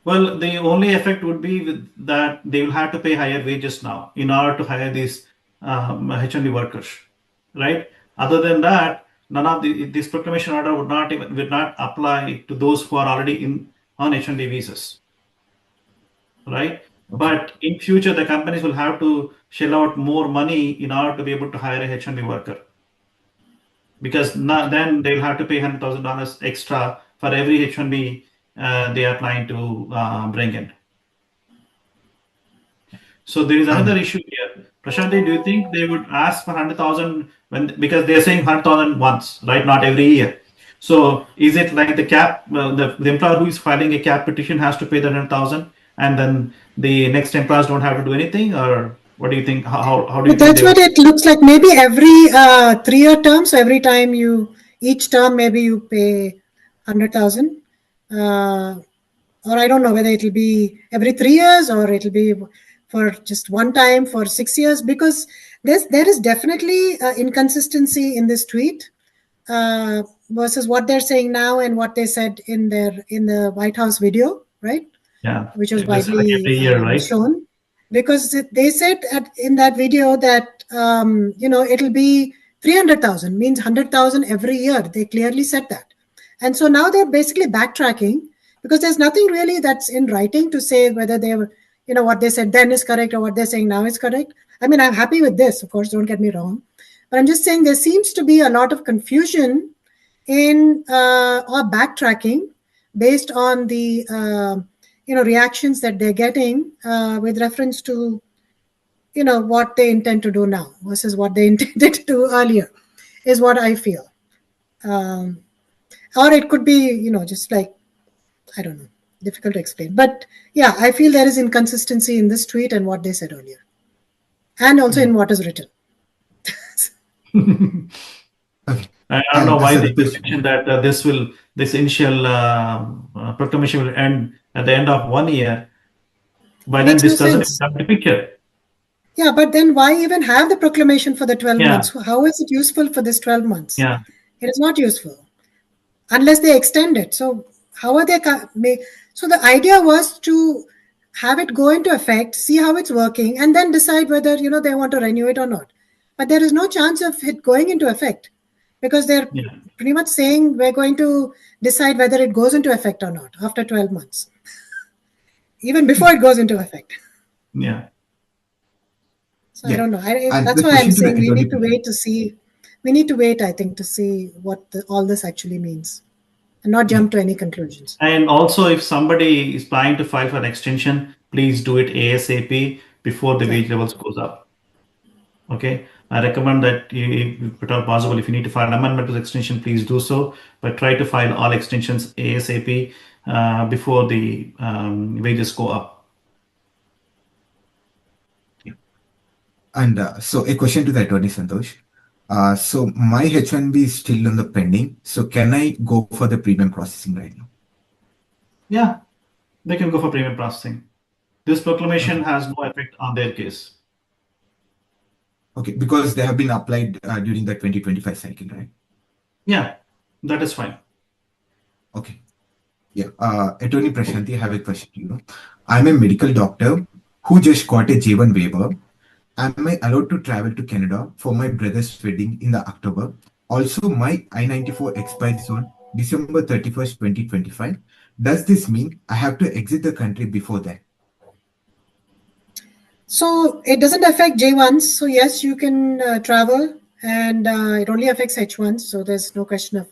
Well, the only effect would be that they will have to pay higher wages now in order to hire these H1B workers, right? Other than that, none of this proclamation order would not apply to those who are already on H1B visas, right? Okay. But in future, the companies will have to shell out more money in order to be able to hire a H1B worker, because then they'll have to pay $100,000 extra for every H1B they are planning to bring in. So there is another issue here. Prashanti, do you think they would ask for 100,000 because they're saying 100,000 once, right? Not every year. So is it like the cap, the employer who is filing a cap petition has to pay the 100,000 and then the next employers don't have to do anything, or what do you think? How do you think? That's what it looks like. Maybe every 3-year term. So every time each term, maybe you pay 100,000. Or I don't know whether it will be every 3 years or it will be for just one time for 6 years, because there is definitely inconsistency in this tweet versus what they're saying now and what they said in the White House video, right? Yeah, Which was it's like widely every year, right? shown, because they said in that video that it'll be 300,000, means 100,000 every year. They clearly said that, and so now they're basically backtracking, because there's nothing really that's in writing to say whether they were, what they said then is correct or what they're saying now is correct. I mean, I'm happy with this, of course, don't get me wrong, but I'm just saying there seems to be a lot of confusion in or backtracking based on the reactions that they're getting with reference to what they intend to do now versus what they intended to do earlier, is what I feel. Or it could be just like, I don't know, difficult to explain, but yeah, I feel there is inconsistency in this tweet and what they said earlier, and also in what is written. Okay. I don't know And why so they the mentioned that this initial proclamation will end at the end of 1 year. By then, Makes no this doesn't sense. come to picture. Yeah, but then why even have the proclamation for the 12 Yeah. months? How is it useful for this 12 months? Yeah. It is not useful unless they extend it. So how are they? So the idea was to have it go into effect, see how it's working, and then decide whether they want to renew it or not. But there is no chance of it going into effect, because they're pretty much saying we're going to decide whether it goes into effect or not after 12 months, even before it goes into effect. Yeah. So I don't know. And That's the why I'm question to the saying we attorney need to wait to see. We need to wait, I think, to see what all this actually means, and not jump to any conclusions. And also, if somebody is planning to file for an extension, please do it ASAP before the wage levels goes up. Okay, I recommend that if at all possible, if you need to file an amendment to the extension, please do so. But try to file all extensions ASAP before the wages go up. And so a question to the attorney, Santosh. So my H1B is still on the pending. So can I go for the premium processing right now? Yeah, they can go for premium processing. This proclamation has no effect on their case. Okay, because they have been applied during the 2025 cycle, right? Yeah, that is fine. Okay. Yeah. Attorney Prashanti, I have a question to you. I'm a medical doctor who just got a J1 waiver. Am I allowed to travel to Canada for my brother's wedding in the October? Also, my I-94 expires on December 31st, 2025. Does this mean I have to exit the country before that? So it doesn't affect J1s. So yes, you can travel, and it only affects H1s. So there's no question of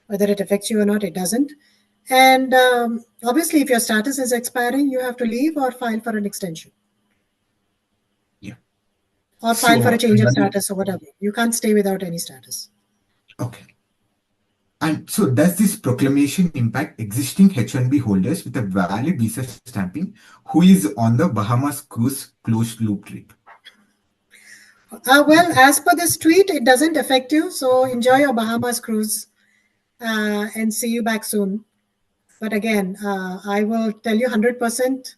whether it affects you or not. It doesn't. And obviously, if your status is expiring, you have to leave or file for an extension. Yeah. Or file for a change of status or whatever. You can't stay without any status. Okay. And so does this proclamation impact existing H1B holders with a valid visa stamping who is on the Bahamas cruise closed loop trip? Well, as per this tweet, it doesn't affect you. So enjoy your Bahamas cruise and see you back soon. But again, I will tell you 100%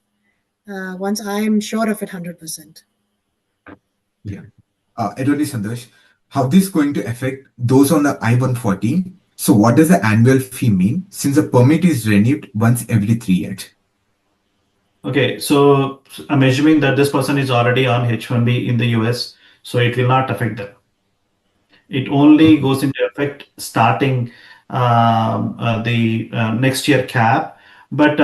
once I'm sure of it 100%. Yeah. Attorney Santosh, how this going to affect those on the I-140? So what does the annual fee mean since the permit is renewed once every 3 years? Okay, so I'm assuming that this person is already on H1B in the US, so it will not affect them. It only goes into effect starting the next year cap, but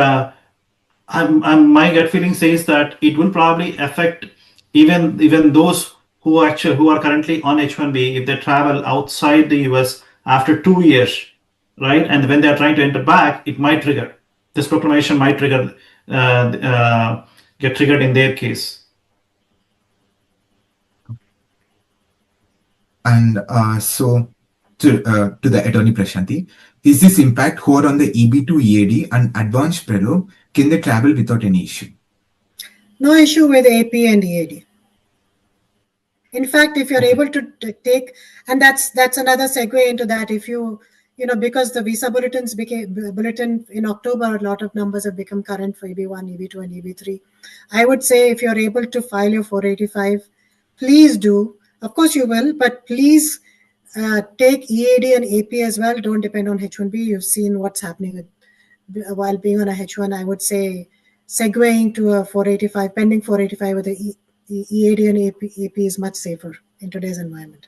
my gut feeling says that it will probably affect even those who are currently on H1B if they travel outside the US after 2 years, right? And when they are trying to enter back, it might trigger. This proclamation might trigger get triggered in their case. And so to the attorney Prashanti, is this impact who are on the EB2 EAD and advanced preload? Can they travel without any issue? No issue with AP and EAD. In fact, if you're able to take, and that's another segue into that, if you because the visa bulletin in October, a lot of numbers have become current for EB1, EB2, and EB3. I would say if you're able to file your 485, please do. Of course you will, but please take EAD and AP as well. Don't depend on H1B. You've seen what's happening while being on a H1. I would say segueing to a 485, pending 485 with the EAD and AP is much safer in today's environment.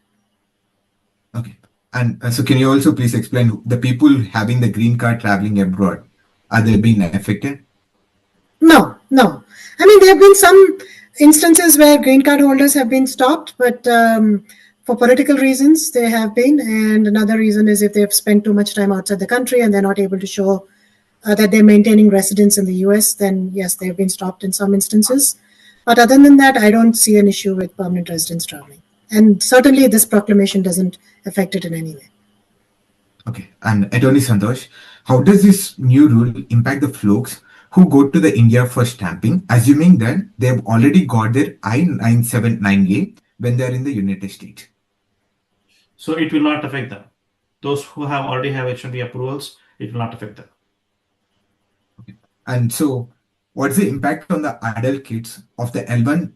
Okay. And so can you also please explain the people having the green card traveling abroad, are they being affected? No. I mean, there have been some instances where green card holders have been stopped, but for political reasons, they have been. And another reason is if they've spent too much time outside the country and they're not able to show that they're maintaining residence in the US, then yes, they've been stopped in some instances. But other than that, I don't see an issue with permanent residents traveling. And certainly this proclamation doesn't affect it in any way. Okay. And Attorney Santosh, how does this new rule impact the folks who go to the India for stamping, assuming that they've already got their I-979A when they're in the United States? So it will not affect them. Those who already have H1B approvals, it will not affect them. Okay. And so what's the impact on the adult kids of the L1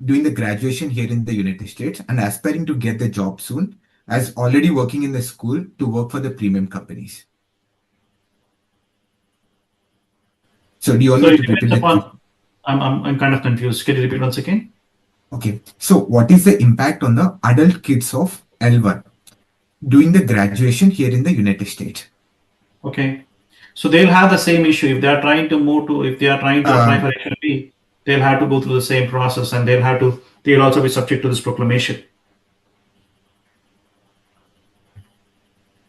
doing the graduation here in the United States and aspiring to get the job soon, as already working in the school to work for the premium companies? So do you want me to repeat that? I'm kind of confused. Can you repeat once again? Okay. So what is the impact on the adult kids of L1 doing the graduation here in the United States? Okay. So they'll have the same issue. If they are trying to apply for H1B, they'll have to go through the same process, and they'll also be subject to this proclamation.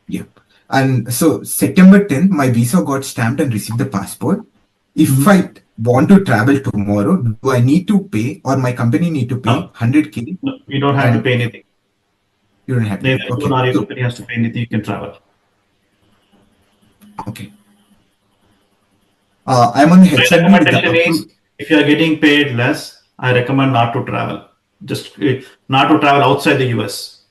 Yeah. And so September 10th, my visa got stamped and received the passport. If I want to travel tomorrow, do I need to pay, or my company need to pay 100K? No, you don't have to pay anything. You don't have to pay. Okay. Your company has to pay anything, you can travel. Okay. I'm on the H1B with the if you are getting paid less, I recommend not to travel. Just not to travel outside the US.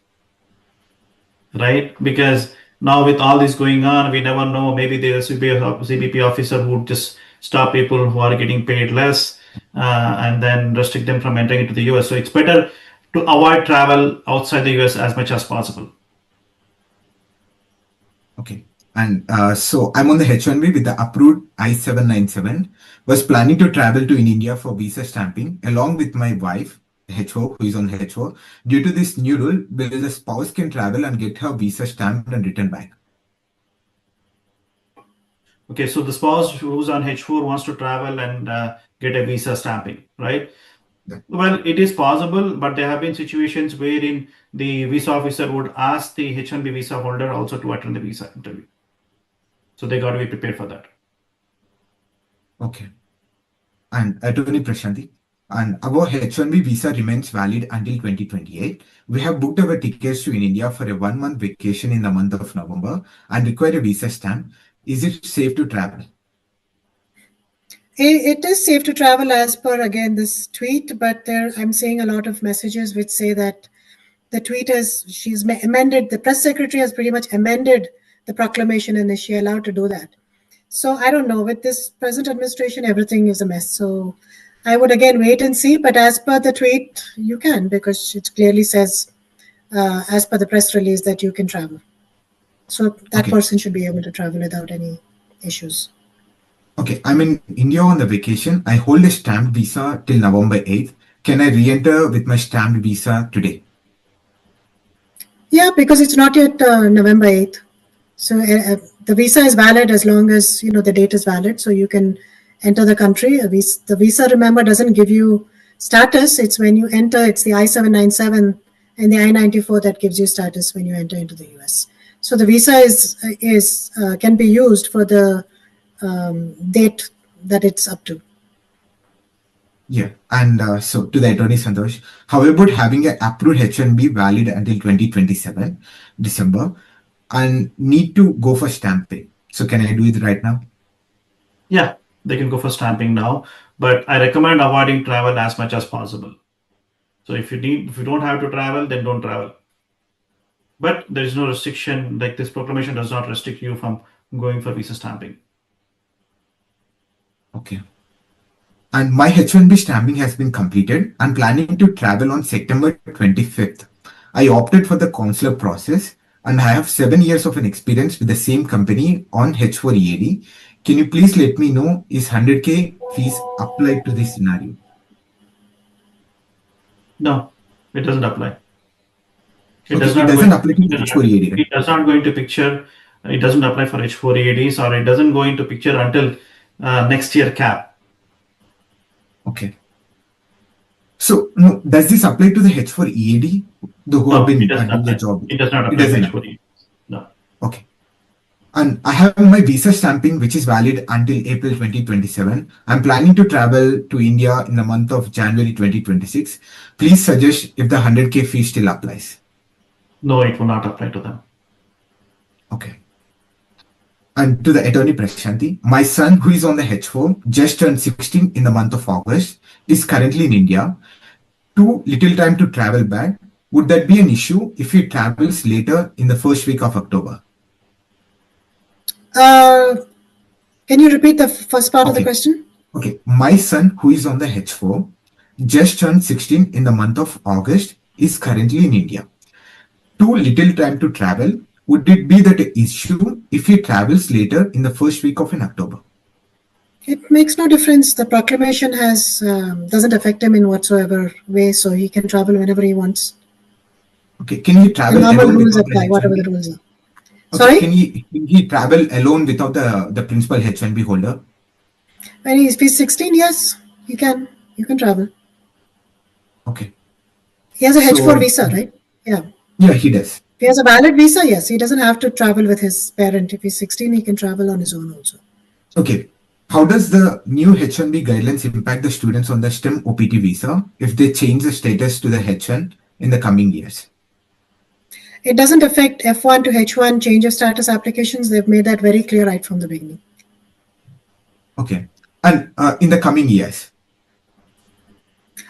Right? Because now with all this going on, we never know. Maybe there's a CBP officer who would just stop people who are getting paid less and then restrict them from entering into the US. So it's better to avoid travel outside the US as much as possible. Okay. And so I'm on the H1B with the approved I-797, was planning to travel to in India for visa stamping along with my wife, HO, who is on HO. Due to this new rule, will the spouse can travel and get her visa stamped and returned back? Okay, so the spouse who's on H4 wants to travel and get a visa stamping, right? Yeah. Well, it is possible, but there have been situations wherein the visa officer would ask the H1B visa holder also to attend the visa interview. So they got to be prepared for that. Okay. And Attorney Prashanti, and our H1B visa remains valid until 2028. We have booked our tickets to in India for a 1-month vacation in the month of November and require a visa stamp. Is it safe to travel? It is safe to travel as per, again, this tweet, but I'm seeing a lot of messages which say that the tweet she's amended, the press secretary has pretty much amended the proclamation, and is she allowed to do that? So I don't know. With this present administration, everything is a mess. So I would again wait and see. But as per the tweet, you can, because it clearly says, as per the press release, that you can travel. So that person should be able to travel without any issues. Okay, I'm in India on the vacation. I hold a stamped visa till November 8th. Can I re-enter with my stamped visa today? Yeah, because it's not yet November 8th. So the visa is valid as long as, the date is valid. So you can enter the country. The visa, remember, doesn't give you status. It's when you enter, it's the I-797 and the I-94 that gives you status when you enter into the US. So the visa can be used for the date that it's up to. Yeah, and so to the Attorney Santosh, how about having an approved H1B valid until 2027 December and need to go for stamping? So can I do it right now? Yeah, they can go for stamping now, but I recommend avoiding travel as much as possible. So if you don't have to travel, then don't travel. but there is no restriction. Like this proclamation does not restrict you from going for visa stamping. Okay. And my H1B stamping has been completed. I'm planning to travel on September 25th. I opted for the consular process and I have 7 years of an experience with the same company on H4 EAD. Can you please let me know, is 100K fees applied to this scenario? No, it doesn't apply. It Okay, does it not doesn't go apply to H4 EAD, right? It does not go into picture. It doesn't apply for H4 EADs, or it doesn't go into picture until next year cap. Okay. So, no, does this apply to the H4 EAD, who have No, it been doesn't doing the apply. job? It does not It apply for doesn't H4 apply. EADs. No. Okay. And I have my visa stamping, which is valid until April 2027. I'm planning to travel to India in the month of January 2026. Please suggest if the 100K fee still applies. No, it will not apply to them. Okay. And to the attorney Prashanti, my son, who is on the H4, just turned 16 in the month of August, is currently in India. Too little time to travel back. Would that be an issue if he travels later in the first week of October? Can you repeat the first part of the Okay. question? Okay. My son, who is on the H4, just turned 16 in the month of August, is currently in India. Too little time to travel. Would it be that issue if he travels later in the first week of October? It makes no difference. The proclamation has doesn't affect him in whatsoever way, so he can travel whenever he wants. Okay. Can he The travel normal alone rules without the apply, whatever the H1B? rules are. Okay. Sorry? Can he travel alone without the principal H1B holder? When he's 16, yes, you can travel. Okay. He has a So, H4 visa, right? Yeah. Yeah, he does. If he has a valid visa, yes, he doesn't have to travel with his parent. If he's 16, he can travel on his own also. Okay. How does the new H1B guidelines impact the students on the STEM OPT visa if they change the status to the H1 in the coming years? It doesn't affect F1 to H1 change of status applications. They've made that very clear right from the beginning. Okay. And in the coming years?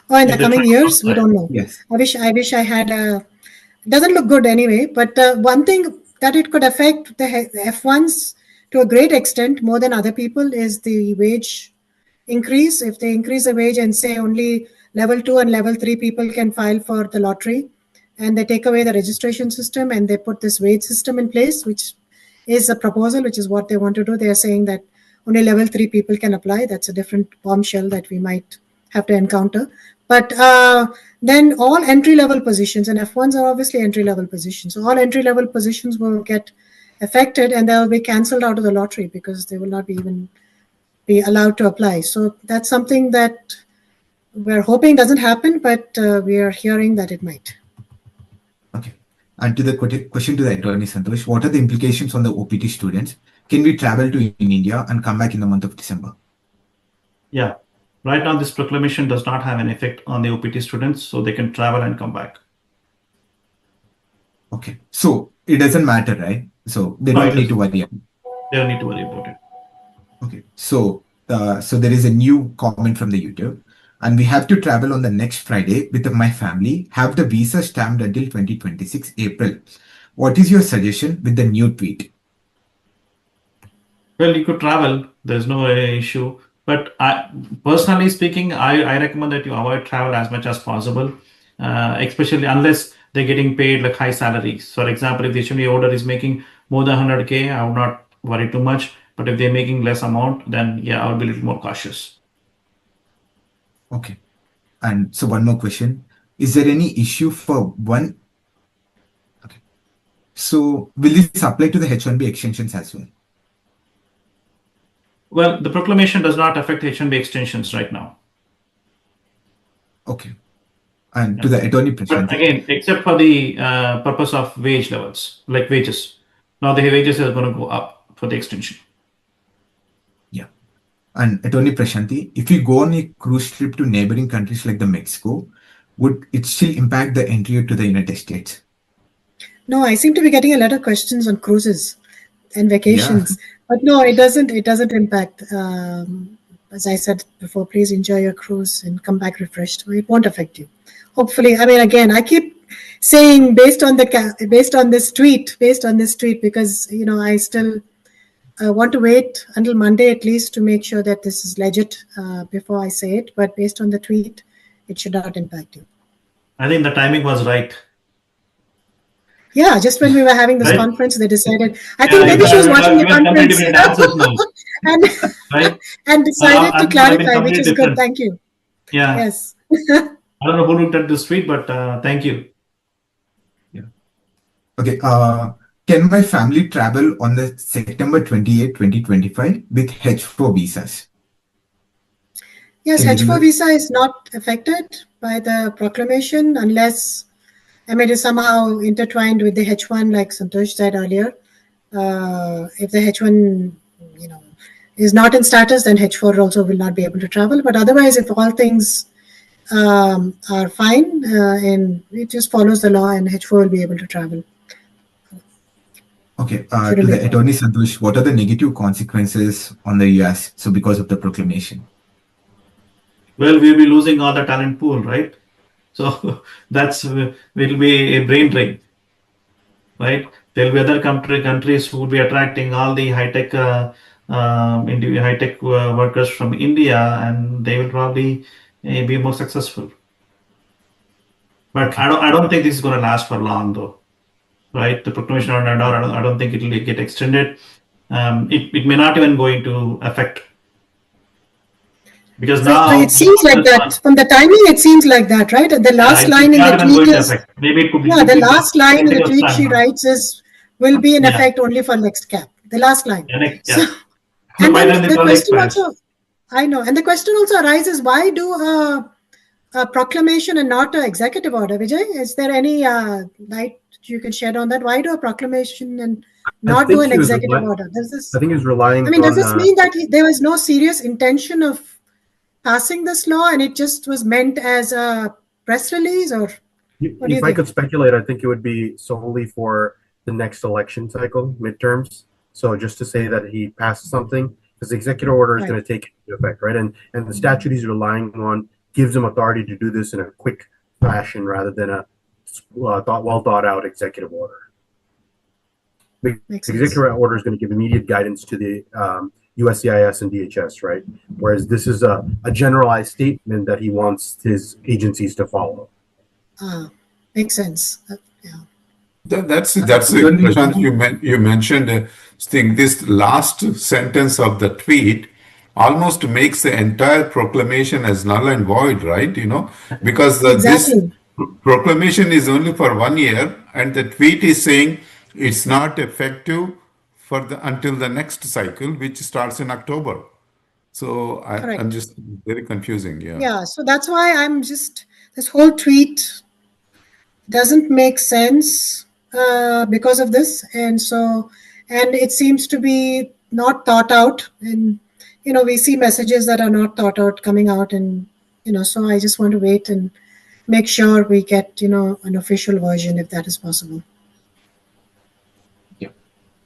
Oh, in the coming years, we don't know. Yes. I wish I had a. It doesn't look good anyway. But one thing that it could affect the F1s to a great extent, more than other people, is the wage increase. If they increase the wage and say only level 2 and level 3 people can file for the lottery, and they take away the registration system and they put this wage system in place, which is a proposal, which is what they want to do. They are saying that only level 3 people can apply. That's a different bombshell that we might have to encounter. But then all entry-level positions, and F1s are obviously entry-level positions, so all entry-level positions will get affected and they will be cancelled out of the lottery because they will not be even be allowed to apply. So that's something that we're hoping doesn't happen, but we are hearing that it might. Okay. And to the question to the attorney Santosh, what are the implications on the OPT students? Can we travel to India and come back in the month of December? Yeah. Right now, this proclamation does not have an effect on the OPT students, so they can travel and come back. Okay. So it doesn't matter, right? So they don't need to worry. They don't need to worry about it. Okay. So there is a new comment from the YouTube. And we have to travel on the next Friday with my family, have the visa stamped until 2026 April. What is your suggestion with the new tweet? Well, you could travel. There's no issue. But personally speaking, I recommend that you avoid travel as much as possible, especially unless they're getting paid like high salaries. For example, if the H1B order is making more than 100K, I would not worry too much. But if they're making less amount, then yeah, I would be a little more cautious. Okay. And so one more question. Is there any issue for one? Okay. So will this apply to the H1B extensions as well? Well, the proclamation does not affect H1B extensions right now. Okay. And to the attorney But Prashanti. again, except for the purpose of wage levels, like wages. Now the wages are going to go up for the extension. Yeah. And attorney Prashanti, if you go on a cruise trip to neighboring countries like the Mexico, would it still impact the entry to the United States? No, I seem to be getting a lot of questions on cruises and vacations. Yeah. But no, it doesn't impact. As I said before, please enjoy your cruise and come back refreshed. It won't affect you. Hopefully, I mean, again, I keep saying based on this tweet, because I still want to wait until Monday at least to make sure that this is legit before I say it. But based on the tweet, it should not impact you. I think the timing was right. Yeah, just when we were having this Right. conference, they decided. I Yeah, think maybe she was you watching the given completely conference different answers now, and right? and decided to Answers would have been clarify, which completely is good. different. Thank you. Yeah. Yes. I don't know who looked at this tweet, but thank you. Okay. Can my family travel on the September 28, 2025 with H4 visas? Yes, Can you H4 do visa is not affected by the proclamation unless, it is somehow intertwined with the H1, like Santosh said earlier. If the H1, is not in status, then H4 also will not be able to travel. But otherwise, if all things are fine and it just follows the law, and H4 will be able to travel. Okay. To the attorney Santosh, what are the negative consequences on the US? So because of the proclamation. Well, we'll be losing all the talent pool, right? So that's will be a brain drain, right? There'll be other countries who will be attracting all the high-tech workers from India, and they will probably be more successful. But Okay. I don't think this is going to last for long, though, right? The proclamation on Nadar, I don't think it will get extended. It may not even go into effect. Because now it seems like that from the timing. It seems like that, right? The last line in the tweet is maybe it could be. Yeah, the last line in the tweet she writes is will be in effect only for next cap. The last line. So, and then the question also, I know, and the question also arises: why do a proclamation and not an executive order? Vijay, is there any light you can shed on that? Why do a proclamation and not do an executive order? Does this? I think he's relying. Does this mean that there was no serious intention of passing this law, and it just was meant as a press release, or if I could speculate, I think it would be solely for the next election cycle, midterms. So just to say that he passed something, because the executive order is going to take into effect, right? And the statute he's relying on gives him authority to do this in a quick fashion rather than a well thought out executive order. The executive order is going to give immediate guidance to the USCIS and DHS, right? Whereas this is a generalized statement that he wants his agencies to follow. Makes sense. Yeah. That's Prashant, you mentioned this last sentence of the tweet almost makes the entire proclamation as null and void, right? Because this proclamation is only for 1 year, and the tweet is saying it's not effective for until the next cycle, which starts in October. So I'm just very confusing. Yeah. So that's why I'm just, this whole tweet doesn't make sense because of this. And it seems to be not thought out. And, we see messages that are not thought out coming out. And, so I just want to wait and make sure we get, an official version if that is possible.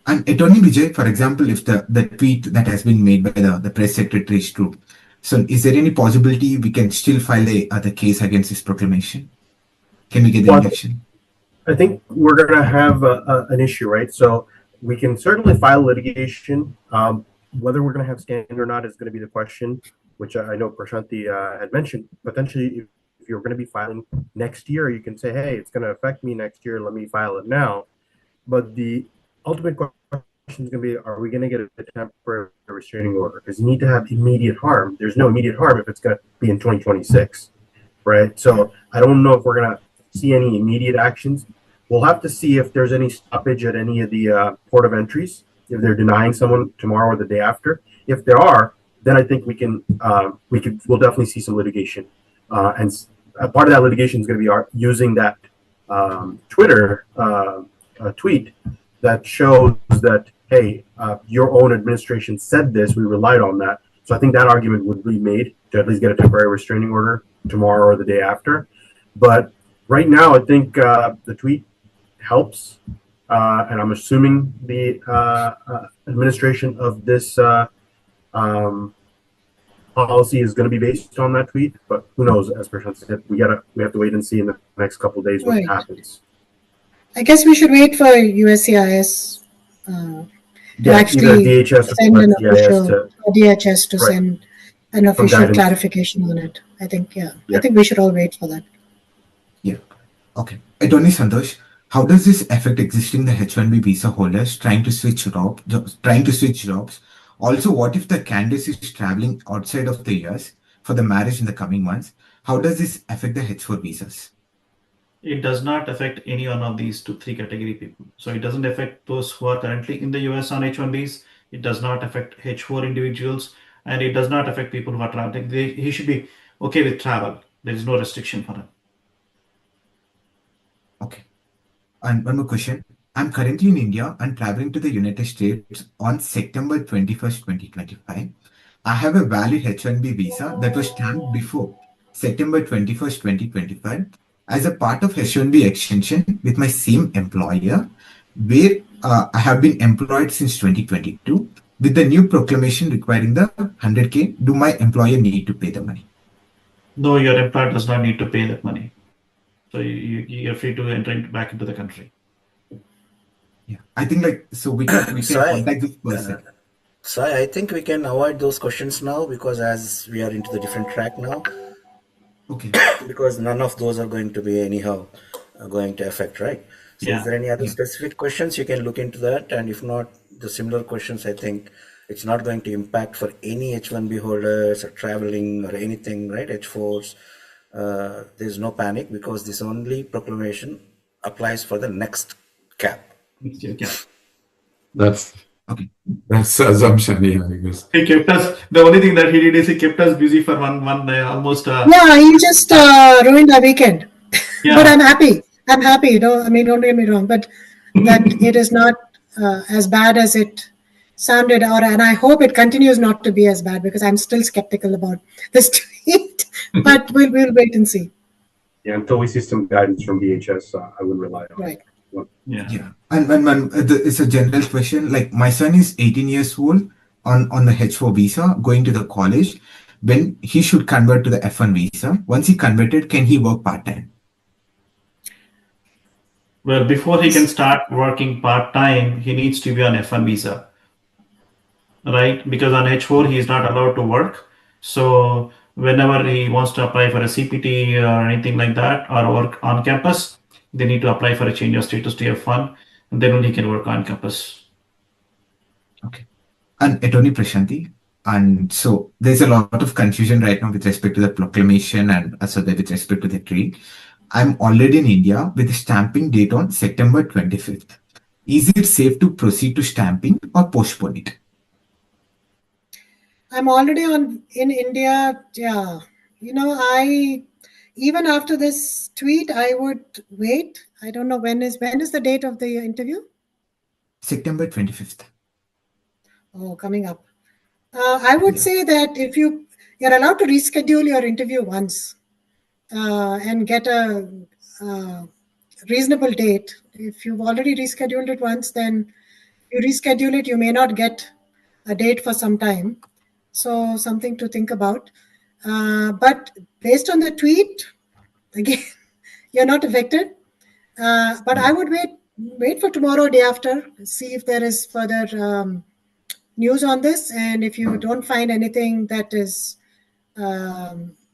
And Attorney Vijay, for example, if the tweet that has been made by the press secretary is true, so is there any possibility we can still file the case against this proclamation? Can we get the injunction? I think we're going to have an issue, right? So we can certainly file litigation. Whether we're going to have standing or not is going to be the question, which I know Prashanti had mentioned. Potentially, if you're going to be filing next year, you can say, hey, it's going to affect me next year. Let me file it now. But the ultimate question is going to be, are we going to get a temporary restraining order? Because you need to have immediate harm. There's no immediate harm if it's going to be in 2026, right? So I don't know if we're going to see any immediate actions. We'll have to see if there's any stoppage at any of the port of entries, if they're denying someone tomorrow or the day after. If there are, then I think we'll definitely see some litigation. And part of that litigation is going to be using that Twitter tweet that shows that, hey, your own administration said this, we relied on that. So I think that argument would be made to at least get a temporary restraining order tomorrow or the day after. But right now, I think the tweet helps, and I'm assuming the administration of this policy is going to be based on that tweet, but who knows? As Prashant said, we have to wait and see in the next couple of days what Right. happens. I guess we should wait for USCIS to Yeah, either actually DHS send or an DIS official, or DHS to right, send an some official guidance. clarification on it. I think, I Yeah. think we should all wait for that. Yeah. Okay. Attorney Santosh, how does this affect existing the H1B visa holders trying to switch jobs? Also, what if the candidate is traveling outside of the US for the marriage in the coming months? How does this affect the H4 visas? It does not affect any one of these three category people. So it doesn't affect those who are currently in the US on H1Bs. It does not affect H4 individuals, and it does not affect people who are traveling. He should be okay with travel. There is no restriction for him. Okay. And one more question. I'm currently in India and traveling to the United States on September 21st, 2025. I have a valid H1B visa that was stamped before September 21st, 2025 as a part of H1B extension with my same employer, where I have been employed since 2022. With the new proclamation requiring the 100K, do my employer need to pay the money? No, your employer does not need to pay that money. So you're free to enter back into the country. Yeah, I think we can Sai, contact this person. Sai, I think we can avoid those questions now because as we are into the different track now, Okay. because none of those are going to be anyhow going to affect, right? So Yeah. is there any other Yeah. specific questions? You can look into that, and if not, the similar questions, I think it's not going to impact for any H1B holders or traveling or anything, right? H4s, there's no panic because this only proclamation applies for the next cap. Yeah. That's Okay. that's the assumption, yeah, I guess. He kept us. The only thing that he did is he kept us busy for one almost. Yeah, he just ruined our weekend. Yeah. But I'm happy. I'm happy. Don't get me wrong, but that it is not as bad as it sounded, and I hope it continues not to be as bad because I'm still skeptical about this tweet. But we'll wait and see. Yeah, until we see some guidance from DHS, I wouldn't rely on it. Right. Yeah. And it's a general question. Like my son is 18 years old on the H4 visa, going to the college. When he should convert to the F1 visa, once he converted, can he work part-time? Well, before he can start working part-time, he needs to be on F1 visa, right? Because on H4, he is not allowed to work. So whenever he wants to apply for a CPT or anything like that, or work on campus, they need to apply for a change of status to F1, and then only he can work on campus. Okay. And Attorney Prashanti, and so there's a lot of confusion right now with respect to the proclamation and also with respect to the trade. I'm already in India with a stamping date on September 25th. Is it safe to proceed to stamping or postpone it? I'm already in India. Yeah, I even after this tweet, I would wait. I don't know when is the date of the interview? September 25th. Oh, coming up. I would say that if you're allowed to reschedule your interview once and get a reasonable date. If you've already rescheduled it once, then you reschedule it. You may not get a date for some time. So something to think about. But based on the tweet, again, you're not affected. But I would wait for tomorrow, day after, see if there is further news on this. And if you don't find anything that is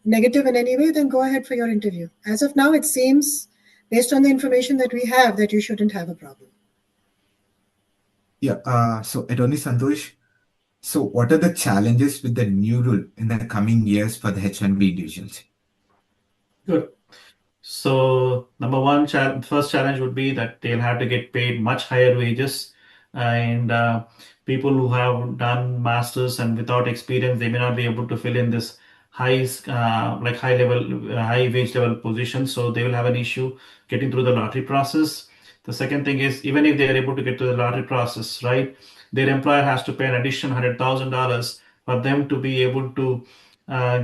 negative in any way, then go ahead for your interview. As of now, it seems, based on the information that we have, that you shouldn't have a problem. Yeah. So Attorney Santosh, so what are the challenges with the new rule in the coming years for the H1B individuals? Good. So number one, first challenge would be that they'll have to get paid much higher wages, and people who have done masters and without experience, they may not be able to fill in this high wage level positions. So they will have an issue getting through the lottery process. The second thing is, even if they are able to get to the lottery process, right, their employer has to pay an additional $100,000 for them to be able to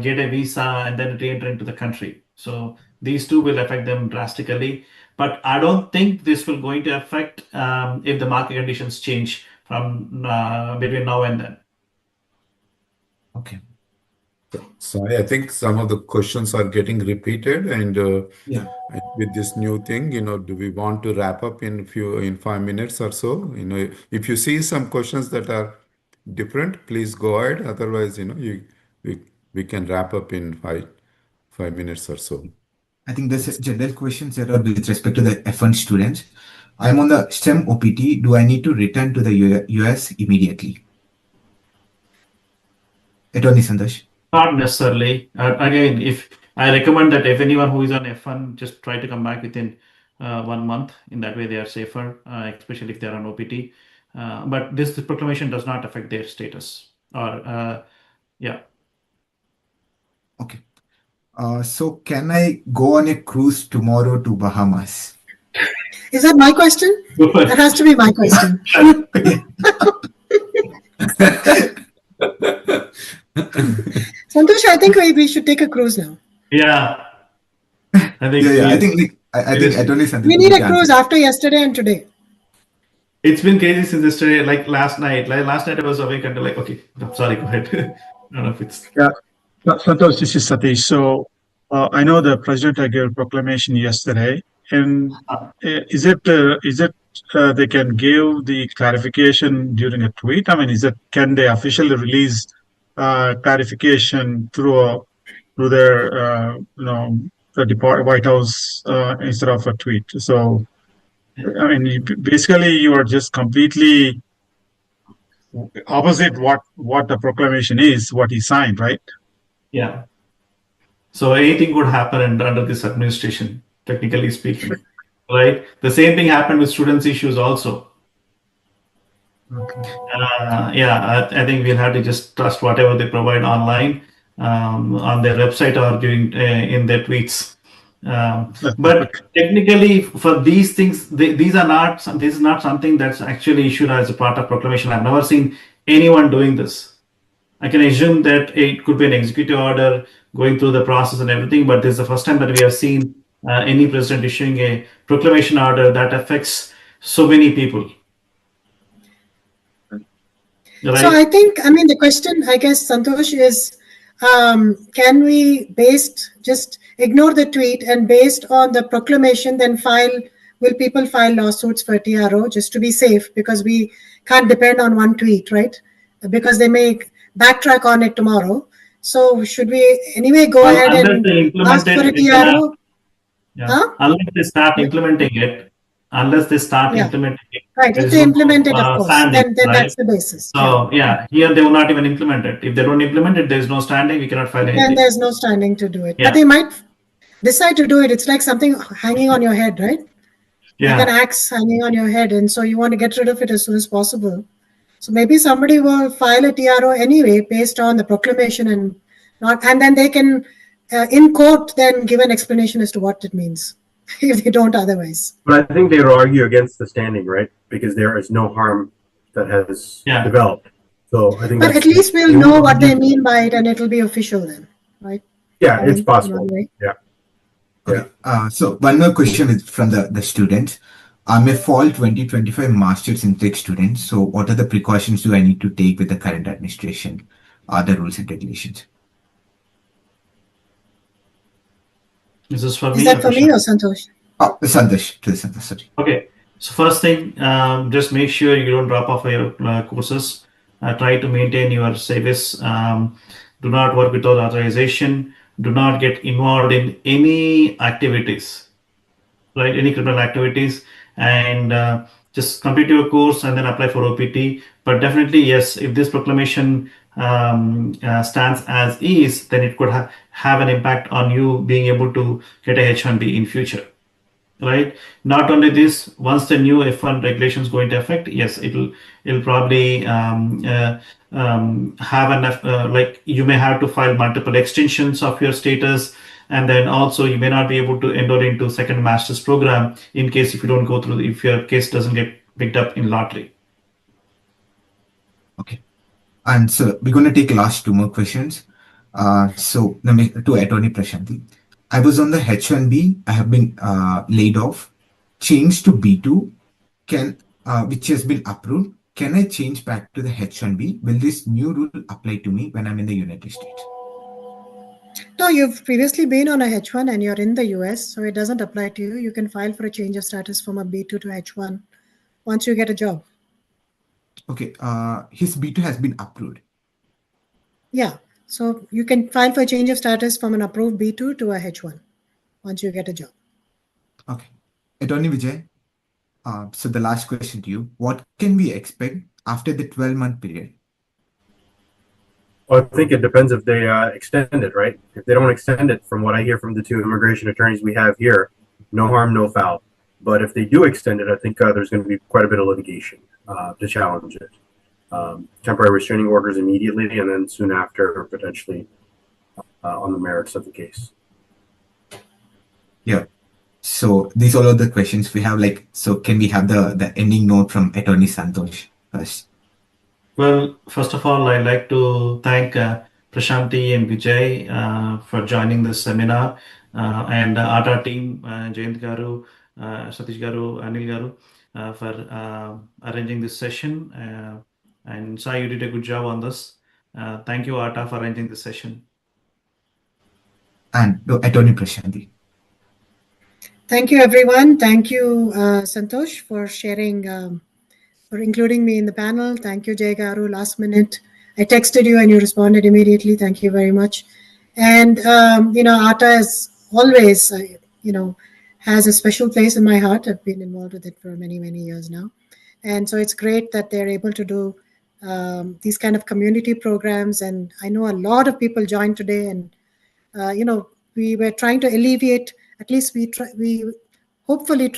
get a visa and then re-enter into the country. So these two will affect them drastically, but I don't think this will going to affect if the market conditions change from between now and then. Okay. Sorry, I think some of the questions are getting repeated, and Yeah. with this new thing, do we want to wrap up in 5 minutes or so? If you see some questions that are different, please go ahead. Otherwise, we we can wrap up in 5 minutes or so. I think there's a general questions that are with respect to the F1 students. I'm on the STEM OPT. Do I need to return to the US immediately? Attorney Santosh. Not necessarily. Again, if I recommend that if anyone who is on F1, just try to come back within 1 month. In that way, they are safer, especially if they are on OPT. But this proclamation does not affect their status. Or yeah. Okay. So can I go on a cruise tomorrow to Bahamas? Is that my question? That has to be my question. Santosh, I think we should take a cruise now. Yeah. I think I think Attorney Santosh. We need a cruise after yesterday and today. It's been crazy since yesterday, like last night. Last night I was awake until like, okay, I'm sorry, go ahead. I don't know if it's... Yeah, Santosh, this is Satish. So I know the president gave a proclamation yesterday, and is it they can give the clarification during a tweet? I mean, can they officially release clarification through their the White House instead of a tweet? So I mean, basically, you are just completely opposite what the proclamation is, what he signed, right? Yeah. So anything could happen under this administration, technically speaking, right? The same thing happened with students' issues also. Okay. I think we'll have to just trust whatever they provide online on their website or during in their tweets. But technically, for these things, this is not something that's actually issued as a part of proclamation. I've never seen anyone doing this. I can assume that it could be an executive order going through the process and everything, but this is the first time that we have seen any president issuing a proclamation order that affects so many people. Right? So I think, the question, I guess, Santosh, is can we just ignore the tweet and based on the proclamation then will people file lawsuits for TRO just to be safe, because we can't depend on one tweet, right? Because they may backtrack on it tomorrow. So should we anyway go ahead and ask for a TRO? Yeah. Huh? Unless they start implementing it. Implementing it. Right, if they implement it, of course, then right? That's the basis. So here they will not even implement it. If they don't implement it, there's no standing, we cannot file anything. Then there's no standing to do it. Yeah. But they might decide to do it. It's like something hanging on your head, right? Yeah. Like an axe hanging on your head, and so you want to get rid of it as soon as possible. So maybe somebody will file a TRO anyway based on the proclamation and then they can in court then give an explanation as to what it means. If they don't otherwise. But I think they would argue against the standing, right? Because there is no harm that has developed. So I think but at least we'll know what they mean by it and it'll be official then, right? Yeah, it's possible. Yeah. Okay. So one more question is from the student. I'm a fall 2025 Masters in Tech student. So what are the precautions do I need to take with the current administration? Are the rules and regulations? Is this for me? Is that for me or Santosh? Santosh. Sorry. Okay. So first thing, just make sure you don't drop off your courses. Try to maintain your service. Do not work without authorization. Do not get involved in any activities, right? Any criminal activities, and just complete your course and then apply for OPT. But definitely, yes, if this proclamation stands as is, then it could have an impact on you being able to get a H1B in future, right? Not only this, once the new F1 regulations go into effect, yes, it'll probably have enough, like you may have to file multiple extensions of your status, and then also you may not be able to enroll into second master's program in case if you don't go through, if your case doesn't get picked up in lottery. Okay. And so we're going to take last two more questions. So to Attorney Prashanti, I was on the H1B. I have been laid off, changed to B2, which has been approved. Can I change back to the H1B? Will this new rule apply to me when I'm in the United States? No, you've previously been on a H1 and you're in the US, so it doesn't apply to you. You can file for a change of status from a B2 to H1 once you get a job. Okay, his B2 has been approved. Yeah, so you can file for a change of status from an approved B2 to a H1 once you get a job. Okay. Attorney Vijay, so the last question to you. What can we expect after the 12-month period? Well, I think it depends if they extend it, right? If they don't extend it, from what I hear from the two immigration attorneys we have here, no harm, no foul. But if they do extend it, I think there's going to be quite a bit of litigation to challenge it. Temporary restraining orders immediately, and then soon after, potentially on the merits of the case. Yeah. So these are all the questions we have. Like, so can we have the ending note from Attorney Santosh first? Well, first of all, I'd like to thank Prashanti and Vijay for joining this seminar, and ATA team, Jayant Garu, Satish Garu, Anil Garu, for arranging this session. And Sai, you did a good job on this. Thank you, ATA, for arranging this session. And Attorney Prashanti. Thank you, everyone. Thank you, Santosh, for sharing, for including me in the panel. Thank you, Jay Garu, last minute. I texted you and you responded immediately. Thank you very much. And, ATA is always, has a special place in my heart. I've been involved with it for many, many years now. And so it's great that they're able to do these kind of community programs. And I know a lot of people joined today, and, we were trying to alleviate, at least we hopefully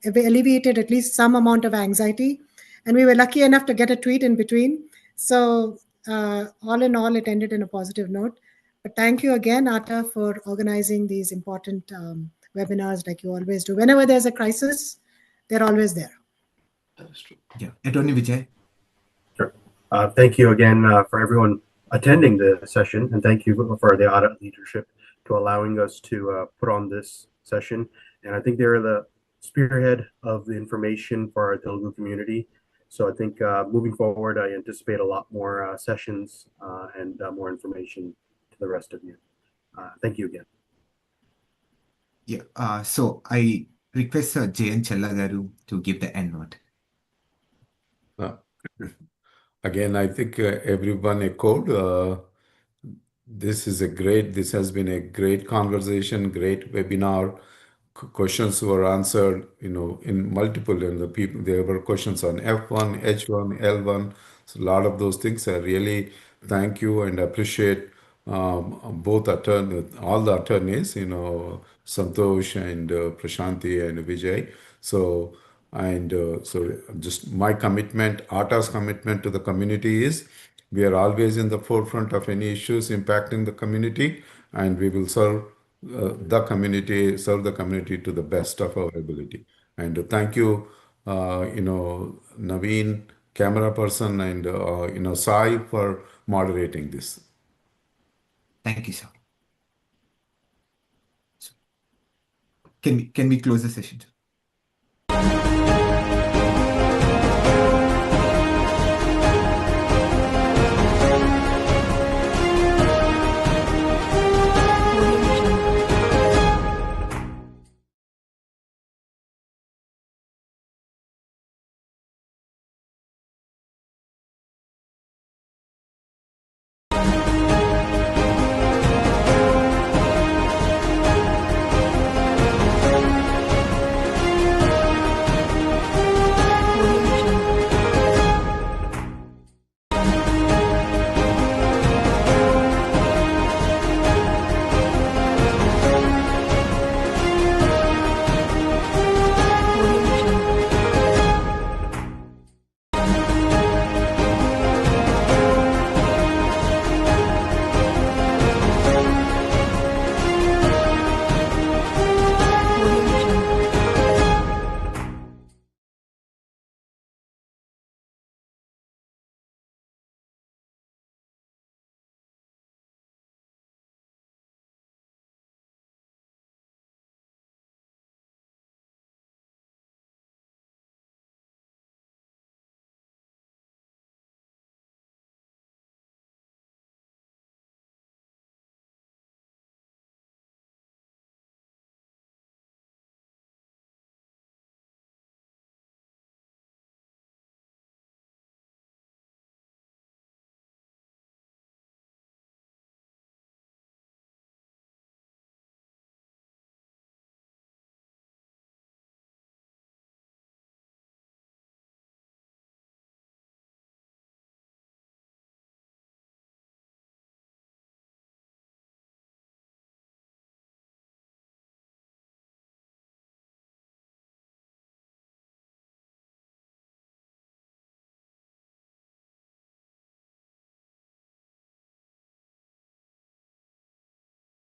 alleviated at least some amount of anxiety. And we were lucky enough to get a tweet in between. So all in all, it ended in a positive note. But thank you again, ATA, for organizing these important webinars like you always do. Whenever there's a crisis, they're always there. That is true. Yeah. Attorney Vijay. Sure. Thank you again for everyone attending the session, and thank you for the audit leadership to allowing us to put on this session. And I think they're the spearhead of the information for our Telugu community. So I think moving forward, I anticipate a lot more sessions and more information to the rest of you. Thank you again. Yeah. So I request Jayan Chellagaru to give the end note. Again, I think everyone echoed. This has been a great conversation, great webinar. Questions were answered, in multiple, and there were questions on F1, H1, L1. So a lot of those things. I really thank you and appreciate all the attorneys, Santosh and Prashanti and Vijay. So just my commitment, ATA's commitment to the community is we are always in the forefront of any issues impacting the community, and we will serve the community to the best of our ability. And thank you, Naveen, camera person, and Sai for moderating this. Thank you, sir. So, can we close the session?